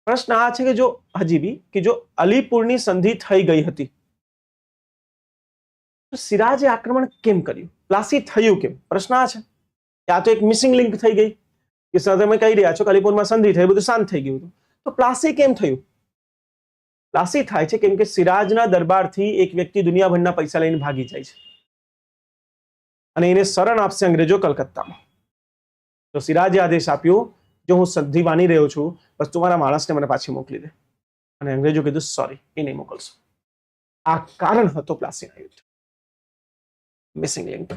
પ્રશ્ન આ છે કે જો હજી બી કે જો અલીપુરની સંધિ થઈ ગઈ હતી તો સિરાજે આક્રમણ કેમ કર્યું? પ્લાસી થયું કેમ? પ્રશ્ન આ છે. આ તો એક મિસિંગ લિંક થઈ ગઈ કે સર તમે કહી રહ્યા છો કે અલીપુરમાં સંધિ થઈ, બધું શાંત થઈ ગયું હતું, તો પ્લાસી કેમ થયું? પ્લાસી થાય છે કેમ કે સિરાજના દરબારથી એક વ્યક્તિ દુનિયાભરના પૈસા લઈને ભાગી જાય છે અને એને શરણ આપશે અંગ્રેજો કલકત્તામાં. તો સિરાજે આદેશ આપ્યો, જો હું સંધિ માની રહ્યો છું, બસ તમારા માણસને મને પાછી મોકલી દે. અને અંગ્રેજો કીધું સોરી, એ નહીં મોકલશો. આ કારણ હતો પ્લાસીના યુદ્ધ. Missing link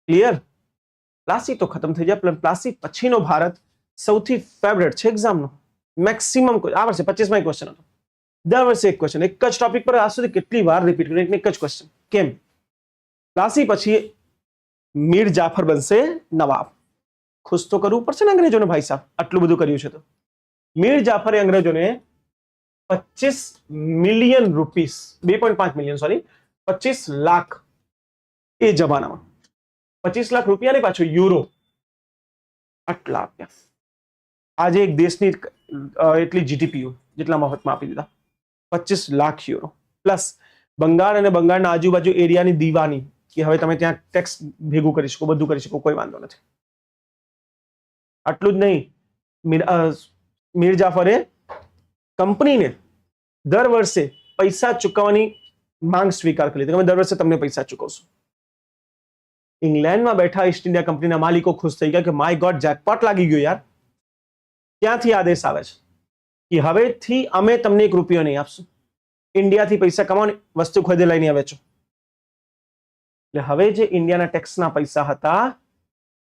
clear. પ્લાસી તો ખતમ થઈ જાય, પણ પ્લાસી પછીનો ભારત સૌથી ફેવરેટ છે એક્ઝામનો. મેક્સિમમ આ વર્ષે 25માં ક્વેશ્ચન હતો, દર વર્ષે એક ક્વેશ્ચન, એક જ ટોપિક પર આજ સુધી કેટલી વાર રિપીટ કર્યું, એક જ ક્વેશ્ચન. કેમ? પ્લાસી પછી મીર જાફર બનશે નવાબ. ખુશ તો કરવું પડશે ને અંગ્રેજોને, ભાઈ સાહેબ આટલું બધું કર્યું છે તો. મીર જાફરે અંગ્રેજોને 25 million rupees, 2.5 million sorry, 25 lakh એ જમાનામાં, 25 લાખ રૂપિયા ને પાછો યુરો, આટલા આપ્યા. આજે એક દેશની એટલી જીડીપી જેટલા મફતમાં આપી દીધા, 25 લાખ યુરો. પ્લસ બંગાળ અને બંગાળના આજુબાજુ એરિયાની દીવાની, કે હવે તમે ત્યાં ટેક્સ ભેગું કરી શકો, બધું કરી શકો, કોઈ વાંધો નથી. આટલું જ નહીં, મીર જાફરે કંપનીને દર વર્ષે પૈસા ચૂકવવાની માંગ સ્વીકાર કરી, તમે દર વર્ષે તમને પૈસા ચૂકવશો. ઇંગ્લેન્ડમાં બેઠા ઈસ્ટ ઇન્ડિયા કંપનીના માલિકો ખુશ થઈ ગયા કે માય ગોડ, જેકપોટ લાગી ગયો યાર. ત્યાંથી આદેશ આવે છે કે હવેથી અમે તમને 1 રૂપિયો નહીં આપશું, ઇન્ડિયાથી પૈસા કમાવાની વસ્તુ ખરીદે લઈને આવે છો. એટલે હવે જે ઇન્ડિયાના ટેક્સના પૈસા હતા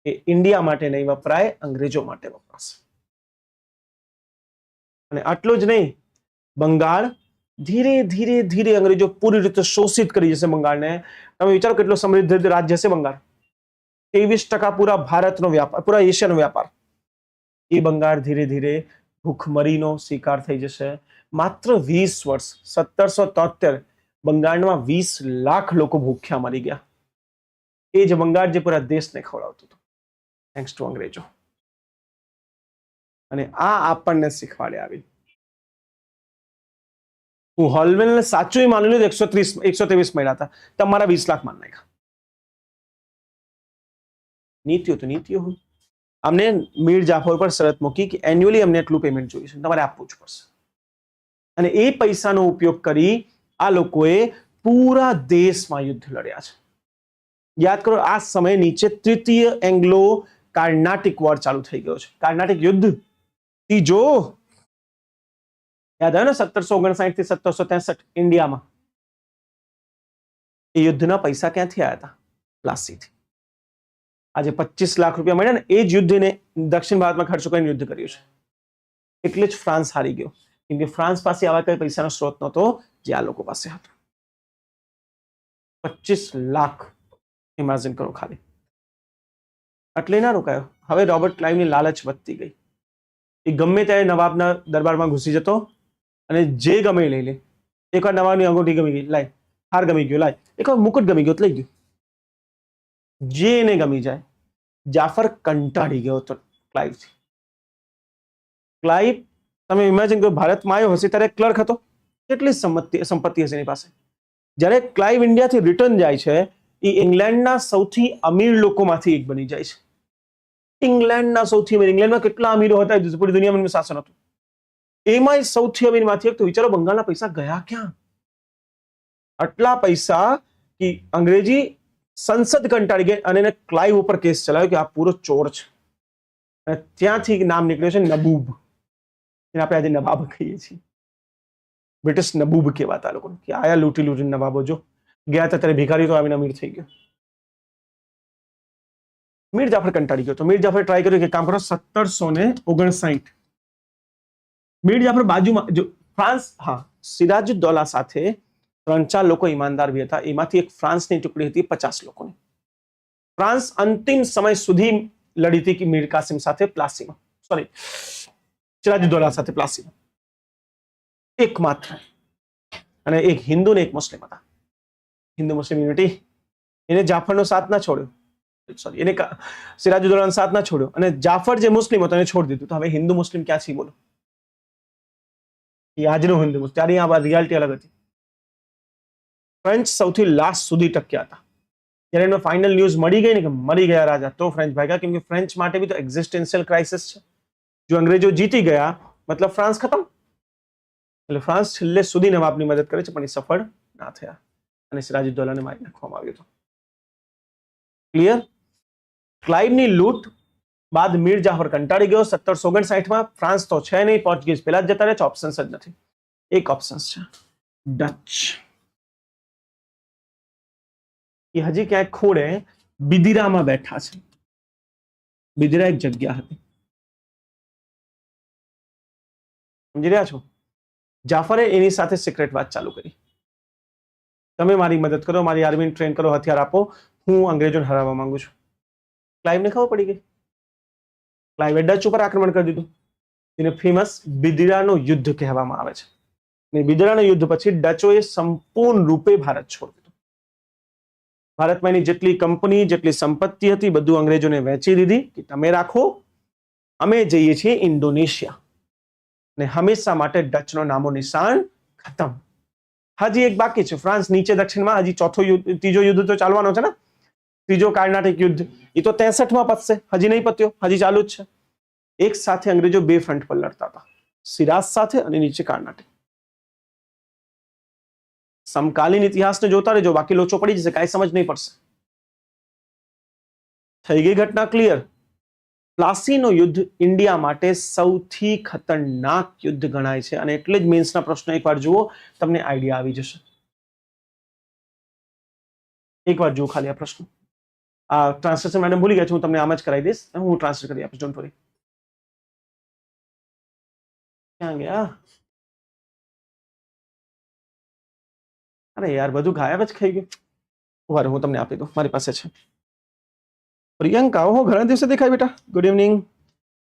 એ ઇન્ડિયા માટે નહીં વપરાય, અંગ્રેજો માટે વપરાશે. અને આટલું જ નહીં, બંગાળ ધીરે ધીરે ધીરે અંગ્રેજો પૂરી રીતે શોષિત કરી જશે બંગાળને. તમે વિચારો કેટલો સમૃદ્ધ રાજ્ય છે બંગાળ. 23% પૂરા ભારતનો વ્યાપાર, પૂરા એશિયાનો વ્યાપાર. એ બંગાળ ધીરે ધીરે ભૂખમરીનો શિકાર થઈ જશે. માત્ર 20 વર્ષ, 1773 બંગાળમાં 20 લાખ લોકો ભૂખ્યા મરી ગયા. એ જ બંગાળ જે પૂરા દેશને ખવડાવતું હતું, થેન્ક્સ ટુ અંગ્રેજો. અને આ આપણને શીખવાડે આવી. હું હોલવેલને સાચું માની લીધું, 123 મળ્યા હતા, તમારા 20 લાખ માન નાખ્યા. નીતિઓ તો નીતિઓ. અમને મીર જાફર પર શરત મૂકી કે એન્યુઅલી અમને એટલું પેમેન્ટ જોઈએ છે, તમારે આપવું જ પડશે. અને એ પૈસાનો ઉપયોગ કરી આ લોકોએ પૂરા દેશમાં યુદ્ધ લડ્યા છે. યાદ કરો, આ સમયે નીચે તૃતીય એંગ્લો કાર્નાટિક વોર ચાલુ થઈ ગયો છે. કાર્નાટિક યુદ્ધ ત્રીજો યાદ આવ્યો ને 1759 થી 1763 ઇન્ડિયામાં. એ યુદ્ધના પૈસા ક્યાંથી આવ્યા હતા? પ્લાસીથી. આજે 25 લાખ રૂપિયા મળ્યા ને એ જ યુદ્ધને દક્ષિણ ભારતમાં ખર્ચો કરીને યુદ્ધ કર્યું છે. એટલે જ ફ્રાન્સ હારી ગયો, કેમ કે ફ્રાન્સ પાસે આવા કઈ પૈસાનો સ્ત્રોત નહોતો જે આ લોકો પાસે હતો. 25 લાખ ઇમેજિન કરો ખાલી. એટલે ના રોકાયો. હવે રોબર્ટ ક્લાઇવની લાલચ વધતી ગઈ. એ ગમે ત્યારે નવાબના દરબારમાં ઘૂસી જતો અને જે ગમે લઈ લે. એકવાર નવાબની અંગૂઠી ગમી ગઈ, લાય. હાર ગમી ગયો, લાય. એકવાર મુકુટ ગમી ગયો, લઈ ગયો. જે એને ગમી જાય. જાફર કંટાળી ગયો હતો ક્લાઇવથી. ક્લાઇવ, તમે ઇમેજિન કરો, ભારતમાં આવ્યો હશે ત્યારે ક્લર્ક હતો. કેટલી સંપત્તિ હશે એની પાસે. જ્યારે ક્લાઇવ ઇન્ડિયાથી રિટર્ન જાય છે, એ ઇંગ્લેન્ડના સૌથી અમીર લોકોમાંથી એક બની જાય છે. ઇંગ્લેન્ડના સૌથી અમીર. ઇંગ્લેન્ડમાં કેટલા અમીરો હતા, પૂરી દુનિયામાં શાસન હતું. એમાં સૌથી અમીરમાંથી એક. તો વિચારો બંગાળના પૈસા ગયા ક્યાં? આટલા પૈસા કે અંગ્રેજી સંસદ કંટાળી ગઈ અને એને ક્લાઇવ ઉપર કેસ ચલાવ્યો કે આ પૂરો ચોર છે. અને ત્યાંથી નામ નીકળ્યું છે નબૂબ. એને આપણે આજે નવાબ કહીએ છીએ. બ્રિટિશ નબૂબ કહેવાતા લોકો કે આયા લૂંટી લૂંટીને નવાબો. જો ગયા હતા ત્યારે ભિખારી તો આવીને અમીર થઈ ગયો. મીર જાફર કંટાળી ગયો તો મીર જાફર ટ્રાય કર્યું કે કામ કરો 1759 મીર જાફર બાજુમાં જો ફ્રાન્સ, હા, સિરાજુદ્દૌલા સાથે 3-4 લોકો ઈમાનદાર બી હતા. એમાંથી એક ફ્રાન્સની ટુકડી હતી 50 લોકોની. ફ્રાન્સ અંતિમ સમય સુધી લડી હતી કે મીર કાસિમ સાથે પ્લાસીમાં, સોરી, સિરાજુદ્દૌલા સાથે પ્લાસીમાં. એકમાત્ર. અને એક હિન્દુ ને એક મુસ્લિમ હતા. હિન્દુ મુસ્લિમ યુનિટી. એને જાફરનો સાથ ના છોડ્યો, સોરી, એને સિરાજુદ્દૌલાનો સાથ ના છોડ્યો. અને જાફર જે મુસ્લિમ હતો એને છોડી દીધું. તો હવે હિન્દુ મુસ્લિમ ક્યાંથી બોલો? એ આજનો હિન્દુ મુસ્લિમ. ત્યારે આ રિયાલિટી અલગ હતી. ફ્રેન્ચ સૌથી લાસ્ટ સુધી ટક્યા હતા. જ્યારે એમને ફાઇનલ ન્યૂઝ મળી ગઈ ને કે મરી ગયા રાજા, તો ફ્રેન્ચ ભાગ્યા. કેમ કે ફ્રેન્ચ માટે બી તો એક્ઝિસ્ટેન્શિયલ ક્રાઇસિસ છે. જો અંગ્રેજો જીતી ગયા મતલબ ફ્રાન્સ ખતમ. એટલે ફ્રાન્સ છેલ્લે સુધી નવાબની મદદ કરે છે, પણ એ સફળ ના થયા અને સિરાજુદ્દૌલાને મારી નાખવામાં આવ્યો હતો. ક્લિયર? ક્લાઇવની લૂંટ બાદ મીર જાફર કંટાળી ગયો. 1759માં. ફ્રાન્સ તો છે નહીં, પોર્ટુગીઝ પેલા જ જતા રહે છે. ઓપ્શન્સ જ નથી. એક ઓપ્શન્સ છે ડચ. એ હજી ક્યાંક ખોડે બિદિરામાં બેઠા છે. બિદિરા એક જગ્યા હતી. સમજી રહ્યા છો? જાફરે એની સાથે સિક્રેટ વાત ચાલુ કરી. તમે મારી મદદ કરો, મારી આર્મીને ટ્રેન કરો, હથિયાર આપો, હું અંગ્રેજોને હરાવવા માંગુ છું. ક્લાઇવને ખબર પડી ગઈ. ક્લાઇવે ડચ ઉપર આક્રમણ કરી દીધું. એને ફેમસ બિદિરાનું યુદ્ધ કહેવામાં આવે છે. અને બિદિરાના યુદ્ધ પછી ડચોએ સંપૂર્ણ રૂપે ભારત છોડી દીધું. ભારતમાં એની જેટલી કંપની, જેટલી સંપત્તિ હતી, બધું અંગ્રેજોને વહેંચી દીધી કે તમે રાખો, અમે જઈએ છીએ ઇન્ડોનેશિયા. અને હંમેશા માટે ડચનો નામો નિશાન ખતમ. હજી એક બાકી છે. ફ્રાન્સ નીચે દક્ષિણમાં. હજી ત્રીજો યુદ્ધ તો ચાલવાનો છે ને. ત્રીજો કાર્નાટિક યુદ્ધ. એ તો 63માં પતશે. હજી નહીં પત્યો, હજી ચાલુ જ છે. એક સાથે અંગ્રેજો 2 ફ્રન્ટ પર લડતા હતા, સિરાજ સાથે અને નીચે કાર્નાટિક. સમકાલીન ઇતિહાસને જોતા રહેજો, બાકી લોચો પડી જશે, કાંઈ સમજ નહીં પડશે. થઈ ગઈ ઘટના ક્લિયર? પ્લાસીનો યુદ્ધ ઇન્ડિયા માટે સૌથી ખતરનાક યુદ્ધ ગણાય છે. અને એટલે જ મેન્સના પ્રશ્નો એકવાર જુઓ, તમને આઈડિયા આવી જશે. એકવાર જુઓ ખાલી આ પ્રશ્ન. આ ટ્રાન્સલેશન મેડમ ભૂલી ગયા છે, હું તમને આમ જ કરાવી દઈશ. હું ટ્રાન્સલેટ કરી આપીશ, ડોન્ટ વરી. ક્યાં ગયા? અરે યાર, બધું ગાયબ જ થઈ ગયું. ઉભા રહો, હું તમને આપી દઉં, મારી પાસે છે. પ્રિયંકા, ઓહો, ઘણા દિવસે દેખાય બેટા. ગુડ ઇવનિંગ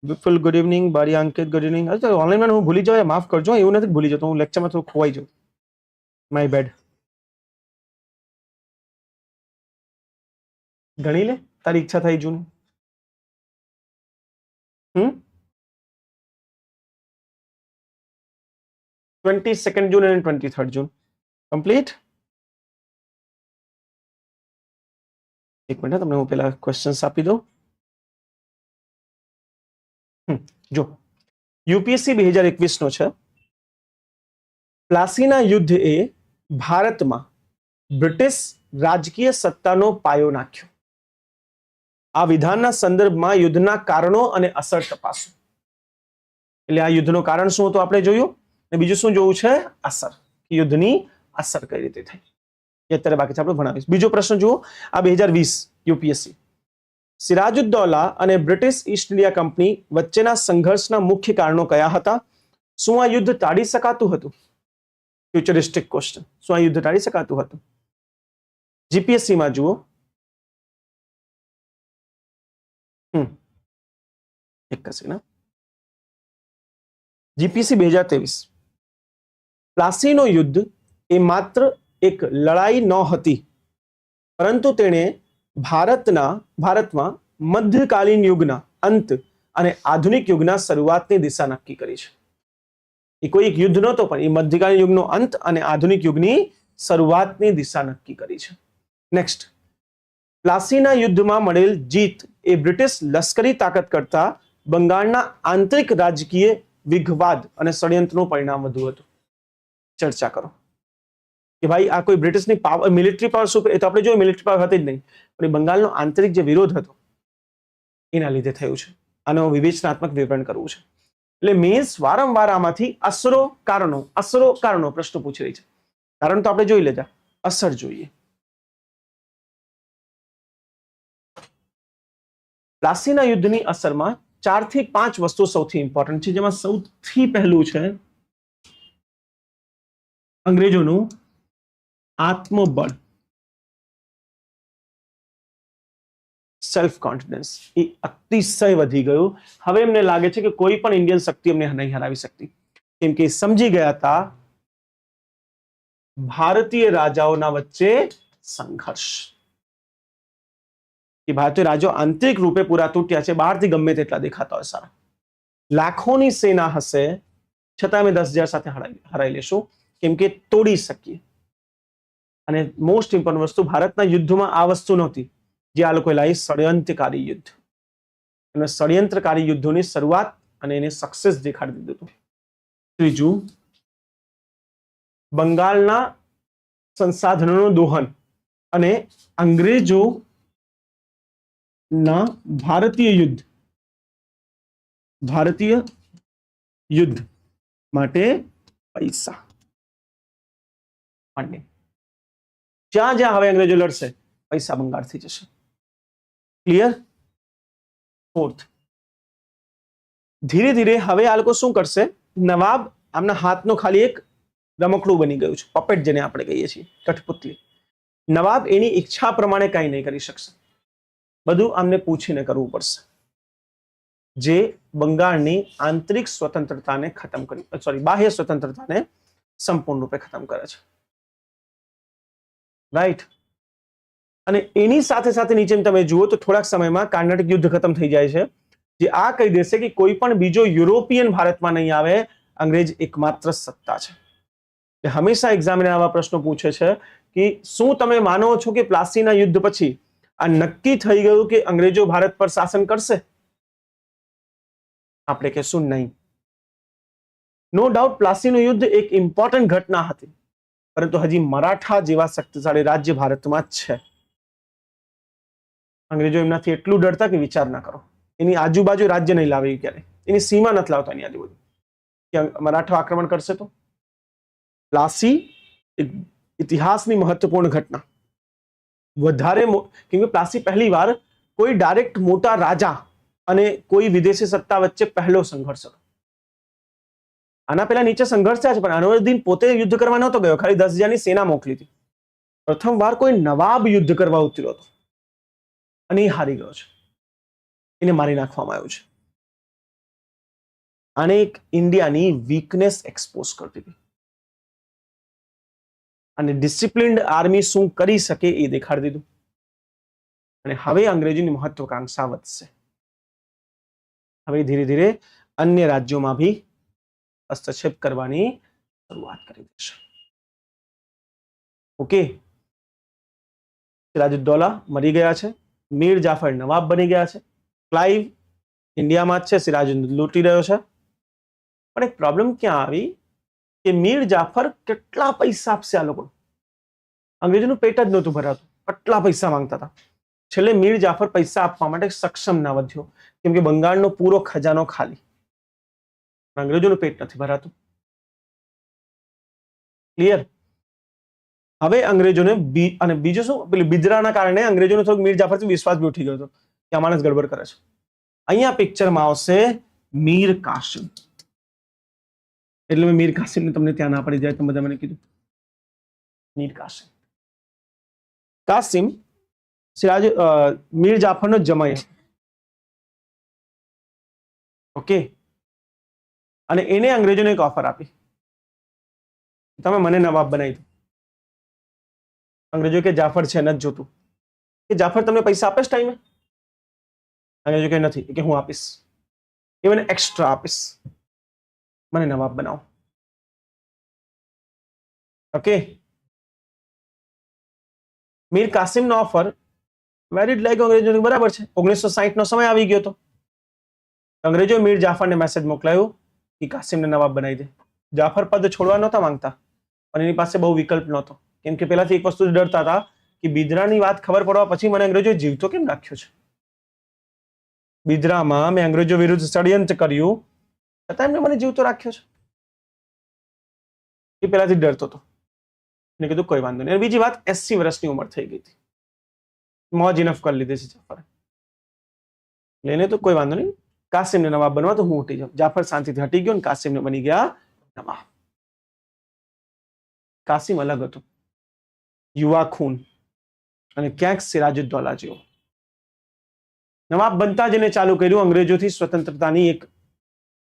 વિપુલ, ગુડ ઇવનિંગ. બારી અંકિત, ગુડ ઇવનિંગ. અરે ઓનલાઈનમાં હું ભૂલી જાઉં, માફ કરજો. એવું નથી ભૂલી જતો, હું લેક્ચરમાં થોડું ખોવાઈ જાઉં. My bad. ગણી લે, તારી ઈચ્છા થઈ જૂન. 22nd જૂન અને 23rd જૂન કમ્પ્લીટ. એક મિનિટ, તમને હું પેલા ક્વેશ્ચન્સ આપી દઉં. જો યુપીએસસી 2021 નો છે. પ્લાસીના યુદ્ધ એ ભારતમાં બ્રિટિશ રાજકીય સત્તાનો પાયો નાખ્યો. આ વિધાનના સંદર્ભમાં યુદ્ધના કારણો અને અસર તપાસો. એટલે આ યુદ્ધનું કારણ શું હતું આપણે જોયું, અને બીજું શું જોવું છે, અસર. યુદ્ધની અસર કઈ રીતે થઈ એ અત્યારે બાકી છે, આપણે ભણાવીશ. બીજો પ્રશ્ન જુઓ, આ 2020 યુપીએસસી. સિરાજુદ્દૌલા અને બ્રિટિશ ઈસ્ટ ઇન્ડિયા કંપની વચ્ચેના સંઘર્ષના મુખ્ય કારણો કયા હતા? શું આ યુદ્ધ ટાળી શકાતું હતું? Futuristic question. શું આ યુદ્ધ ટાળી શકાતું હતું? જીપીએસસી માં જુઓ, એક સેકન્ડ, જીપીસી 2023. પ્લાસીનો યુદ્ધ એ માત્ર એક લડાઈ ન હતી, પરંતુ તેણે ભારતમાં મધ્યકાલીન યુગના અંત અને આધુનિક યુગના શરૂઆતની દિશા નક્કી કરી છે. એ કોઈ એક યુદ્ધ નહોતો, પણ એ મધ્યકાલીન યુગનો અંત અને આધુનિક યુગની શરૂઆતની દિશા નક્કી કરી છે. નેક્સ્ટ, પ્લાસીના યુદ્ધમાં મળેલ જીત એ બ્રિટિશ લશ્કરી તાકાત કરતા બંગાળના આંતરિક રાજકીય વિઘવાદ અને ષડયંત્રનું પરિણામ વધુ હતું. ચર્ચા કરો કે ભાઈ આ કોઈ બ્રિટિશની પાવર, મિલિટરી પાવર શું, એ તો આપણે જોયું મિલિટરી પાવર હતી જ નહીં, પણ એ બંગાળનો આંતરિક જે વિરોધ હતો એના લીધે થયું છે. આનો વિવેચનાત્મક વિવરણ કરવું છે. એટલે મીન્સ વારંવાર આમાંથી અસરો કારણો પ્રશ્નો પૂછી રહી છે. કારણ તો આપણે જોઈ લેજા, અસર જોઈએ. પ્લાસીના યુદ્ધની અસરમાં 4 થી 5 વસ્તુ સૌથી ઇમ્પોર્ટન્ટ છે, જેમાં સૌથી પહેલું છે અંગ્રેજોનું આત્મબળ, સેલ્ફ કોન્ફિડન્સ એ અતિશય વધી ગયું. હવે એમને લાગે છે કે કોઈ પણ ઇન્ડિયન શક્તિ એમને નહીં હરાવી શકતી, કેમ કે સમજી ગયા હતા ભારતીય રાજાઓના વચ્ચે સંઘર્ષ, કે ભારતીય રાજાઓ આંતરિક રૂપે પૂરા તૂટ્યા છે, બહારથી ગમે તેટલા દેખાતા હોય સારા, લાખોની સેના હશે છતાં અમે 10,000 સાથે હરાઈ લેશું, કેમ કે તોડી શકીએ. અને મોસ્ટ ઇમ્પોર્ટન્ટ વસ્તુ, ભારતના યુદ્ધમાં આ વસ્તુ નહોતી જે આ લોકોએ લાવી, ષડયંત્રકારી યુદ્ધ. અને ષડયંત્રકારી યુદ્ધોની શરૂઆત અને એને સક્સેસ દેખાડી દીધું હતું. ત્રીજું, બંગાળના સંસાધનોનું દોહન અને અંગ્રેજોના ભારતીય યુદ્ધ માટે પૈસા. જ્યાં જ્યાં હવે અંગ્રેજો લડશે પૈસા બંગાળથી જશે. ક્લિયર? ફોર્થ, ધીરે ધીરે હવે આ લોકો શું કરશે, નવાબ આમના હાથનો ખાલી એક રમકડું બની ગયું છે, પપેટ જેને આપણે કહીએ છીએ, કઠપુતલી. નવાબ એની ઈચ્છા પ્રમાણે કંઈ નહીં કરી શકશે, બધું આમને પૂછીને કરવું પડશે, જે બંગાળની આંતરિક સ્વતંત્રતાને ખતમ કરી, બાહ્ય સ્વતંત્રતાને સંપૂર્ણ રૂપે ખતમ કરે છે. રાઈટ? અને એની સાથે સાથે નીચે તમે જુઓ તો થોડાક સમયમાં કાર્નાટિક યુદ્ધ ખતમ થઈ જાય છે, જે આ કહી દેશે કે કોઈ પણ બીજો યુરોપિયન ભારતમાં નહીં આવે, અંગ્રેજ એકમાત્ર સત્તા છે. હંમેશા એક્ઝામિનર આવા પ્રશ્નો પૂછે છે કે શું તમે માનો છો કે પ્લાસીના યુદ્ધ પછી આ નક્કી થઈ ગયું કે અંગ્રેજો ભારત પર શાસન કરશે? આપણે કહેશું નહીં. નો ડાઉટ પ્લાસીનું યુદ્ધ એક ઇમ્પોર્ટન્ટ ઘટના હતી, પરંતુ હજી મરાઠા જેવા શક્તિશાળી રાજ્ય ભારતમાં જ છે. અંગ્રેજો એમનાથી એટલું ડરતા કે વિચાર ના કરો. એની આજુબાજુ રાજ્ય નહીં લાવે ક્યારે, એની સીમા નથી લાવતા એની આજુબાજુ, કે મરાઠા આક્રમણ કરશે તો. પ્લાસી ઇતિહાસની મહત્વપૂર્ણ ઘટના, વધારે કેમ કે પ્લાસી પહેલી વાર કોઈ ડાયરેક્ટ મોટા રાજા અને કોઈ વિદેશી સત્તા વચ્ચે પહેલો સંઘર્ષ હતો. આના પહેલા નીચે સંઘર્ષ થયા છે, પણ અનવરુદ્દીન પોતે યુદ્ધ કરવા નહોતો ગયો, ખાલી 10,000ની સેના મોકલી હતી. પ્રથમવાર કોઈ નવાબ યુદ્ધ કરવા ઉતર્યો હતો અને એ હારી ગયો છે, એને મારી નાખવામાં આવ્યો છે. આને એક ઇન્ડિયાની વીકનેસ એક્સપોઝ કરતી હતી, અને ડિસિપ્લિન્ડ આર્મી શું કરી શકે એ દેખાડી દીધું. અને હવે અંગ્રેજોની મહત્વકાંક્ષા વધશે. હવે ધીરે ધીરે અન્ય રાજ્યોમાં ભી હસ્તક્ષેપ કરવાની શરૂઆત કરી દેશે. ઓકે, સિરાજુદ્દૌલા મરી ગયા છે, મીર જાફર નવાબ બની ગયા છે, ક્લાઇવ ઇન્ડિયામાં જ છે, સિરાજુદ્દૌલા લૂંટી રહ્યો છે. પણ એક પ્રોબ્લેમ ક્યાં આવી કે મીર જાફર કેટલા પૈસા આપશે આ લોકો? અંગ્રેજોનું પેટ જ નહોતું ભરાતું, કેટલા પૈસા માંગતા હતા. છેલ્લે મીર જાફર પૈસા આપવા માટે સક્ષમ ના વધ્યો કેમ કે બંગાળનો પૂરો ખજાનો ખાલી, અંગ્રેજોનું પેટ નથી ભરાતું. ક્લિયર? હવે અંગ્રેજોને અને બીજું શું, પેલી બિદરાના કારણે અંગ્રેજોનો થોડુંક મીર જાફરથી વિશ્વાસ બી ઉઠી ગયો હતો કે આ માણસ ગડબડ કરે છે. અહીંયા પિક્ચરમાં આવશે મીર કાસિમ. એટલે મેં મીર કાસિમને તમને ત્યાં ના પડી જાય, તમે બધા મને કીધું મીર કાસિમ. કાસિમ સિરાજ મીર જાફરનો જમાઈ, ઓકે. અને એને અંગ્રેજોને એક ઓફર આપી, તમે મને નવાબ બનાવી દો. અંગ્રેજો કે જાફર છે નથી જોતું, કે જાફર તમને પૈસા આપે ટાઈમે? અંગ્રેજો કે નથી, કે હું આપીશ, એ મને એક્સ્ટ્રા આપીશ, મને નવાબ બનાવો. ઓકે. મીર કાસિમનો ઓફર વેરીડ લાઈક અંગ્રેજો બરાબર છે. 1960 નો સમય આવી ગયો હતો. અંગ્રેજો મીર જાફરને મેસેજ મોકલાયો કે કાસિમને નવાબ બનાવી દે. જાફર પદ છોડવા નહોતા માંગતા, પણ એની પાસે બહુ વિકલ્પ નહોતો, કેમ કે પેલાથી એક વસ્તુ ડરતા હતા કે બિદરાની વાત ખબર પડવા પછી મને અંગ્રેજો જીવતો કેમ રાખ્યો છે. બિદરામાં મેં અંગ્રેજો વિરુદ્ધ ષડયંત્ર કર્યું, છતાં એમને મને જીવતો રાખ્યો છે. એ પેલાથી ડરતો હતો. એને કીધું કોઈ વાંધો નહીં. બીજી વાત, 80 વર્ષની ઉંમર થઈ ગઈ હતી, મોજ ઇનફ કરી લીધી છે જાફરે. લેને તો કોઈ વાંધો નહીં, કાસિમને નવાબ બનવા તો હું હટી જાઉં. જાફર શાંતિથી હટી ગયો અને કાસિમને બની ગયા નવાબ. કાસિમ અલગ હતો, યુવા ખૂન અને ક્યાંક સિરાજુદ્દૌલા જેવો. નવાબ બનતા જ એને ચાલુ કર્યું અંગ્રેજોથી સ્વતંત્રતાની એક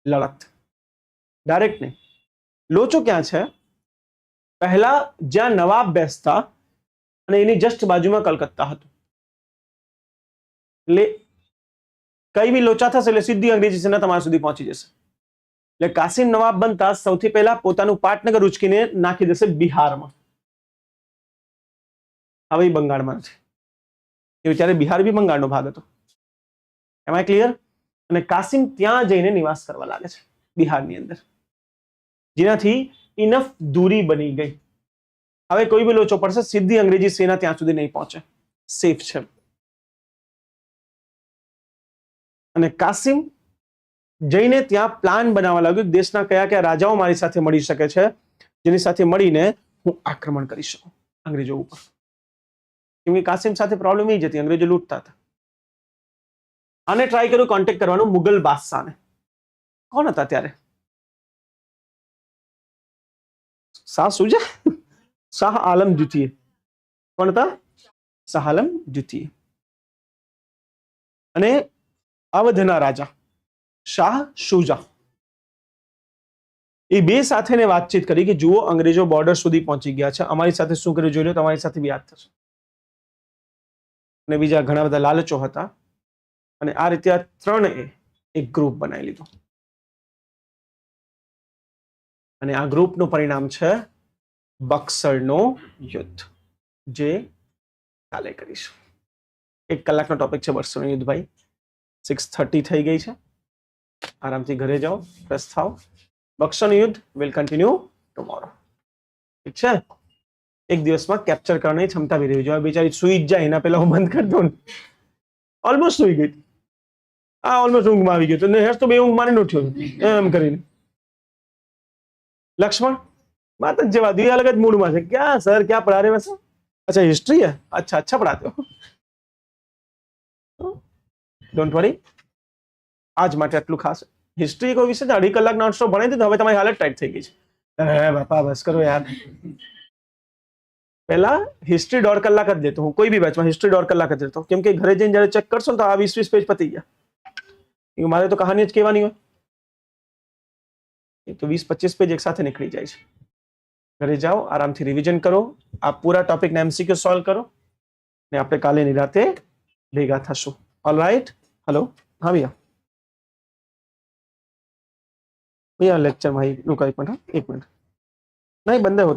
લડત. ડાયરેક્ટ નહીં, લોચો ક્યાં છે? પહેલા જ્યાં નવાબ બેસતા અને એની જસ્ટ બાજુમાં કલકત્તા હતું, એટલે કઈ બી લોચા થશે એટલે સીધી અંગ્રેજી સેના તમારા સુધી પહોંચી જશે. એટલે કાસિમ નવાબ બનતા સૌથી પહેલા પોતાનું પાટનગર ઉચકીને નાખી દેશે બિહારમાં. હવે બંગાળમાં નથી, એ વિચારે બિહાર બી બંગાળનો ભાગ હતો. એમ આઈ ક્લિયર? અને કાસિમ ત્યાં જઈને નિવાસ કરવા લાગે છે બિહારની અંદર, જેનાથી ઇનફ દૂરી બની ગઈ. હવે કોઈ બી લોચો પડશે સીધી અંગ્રેજી સેના ત્યાં સુધી નહીં પહોંચે, સેફ છે. અને કાસિમ જઈને ત્યાં પ્લાન બનાવવા લાગ્યો, દેશના કયા કયા રાજાઓ મારી સાથે મળી શકે છે, જેની સાથે મળીને હું આક્રમણ કરી શકું અંગ્રેજો ઉપર. કેમ કે કાસિમ સાથે પ્રોબ્લેમ એ જ હતી, અંગ્રેજો લૂંટતા હતા. આને ટ્રાય કર્યું કોન્ટેક્ટ કરવાનું મુગલ બાદશાહને. કોણ હતા ત્યારે? શાહ સુજા, શાહ આલમ દ્વિતીય. કોણ હતા? શાહ આલમ દ્વિતીય. અને અવધના રાજા શાહ શુજા, એ બે સાથેને વાતચીત કરી કે જુઓ અંગ્રેજો બોર્ડર સુધી પહોંચી ગયા છે, અમારી સાથે શું કર્યું જોઈ લો, તમારી સાથે બી યાદ થશે. અને બીજા ઘણા બધા લાલચો હતા. અને આ રીતે આ ત્રણેય એક ગ્રુપ બનાવી લીધું. અને આ ગ્રુપનું પરિણામ છે બક્સરનો યુદ્ધ, જે કાલે કરીશું. 1 કલાકનો ટોપિક છે બક્સરનું યુદ્ધ ભાઈ. 6:30 થઈ ગઈ છે, આરામથી ઘરે જાઓ, ફ્રેશ થાઓ. બક્સરનું યુદ્ધ વિલ કન્ટિન્યુ ટુમોરો. ઠીક છે? એક દિવસમાં કેપ્ચર કરવાની ક્ષમતા બી રહેવી જોઈએ. બિચારી સુઈ જ જાય એના પહેલા હું બંધ કરી દઉં. ઓલમોસ્ટ સુઈ ગઈ. ઓલમોસ્ટ ઊંઘમાં આવી ગયો તો હેસ તો બે ઊંઘ મારીને ઉઠ્યો એમ કરીને. લક્ષ્મણ बात जवाब दी, अलग मूड में से क्या सर क्या पढ़ा रहे वैसे? अच्छा हिस्ट्री है, अच्छा अच्छा पढ़ाते हो, डोंट वरी. आज માટે આટલું ખાસ. હિસ્ટ્રી કોઈ વિષય 2.5 કલાક નોનસ્ટોપ ભણી દીધું, હવે તમારી હાલત ટાઈટ થઈ ગઈ છે. અરે બાપા બસ કરો યાર. પહેલા હિસ્ટ્રી 1.5 કલાક જ દેતો હું, કોઈ બી બેચમાં હિસ્ટ્રી 1.5 કલાક જ દેતો, કેમ કે ઘરે જઈને જ્યારે ચેક કરશો ને તો આ 20 પેજ પતી ગયા. મારે તો કહાની જ કહેવાની હોય, તો 20-25 પેજ એક સાથે નીકળી જાય છે. ઘરે જાઓ, આરામથી રિવિઝન કરો, આ પૂરા ટોપિકના એમસીક્યુ સોલ્વ કરો, ને આપણે કાલે નિરાતે ભેગા થશું. All right? હેલો, હા ભૈયા भैया लेक्चर भाई रुका 1 मिनट, 1 मिनट नहीं बंद होता.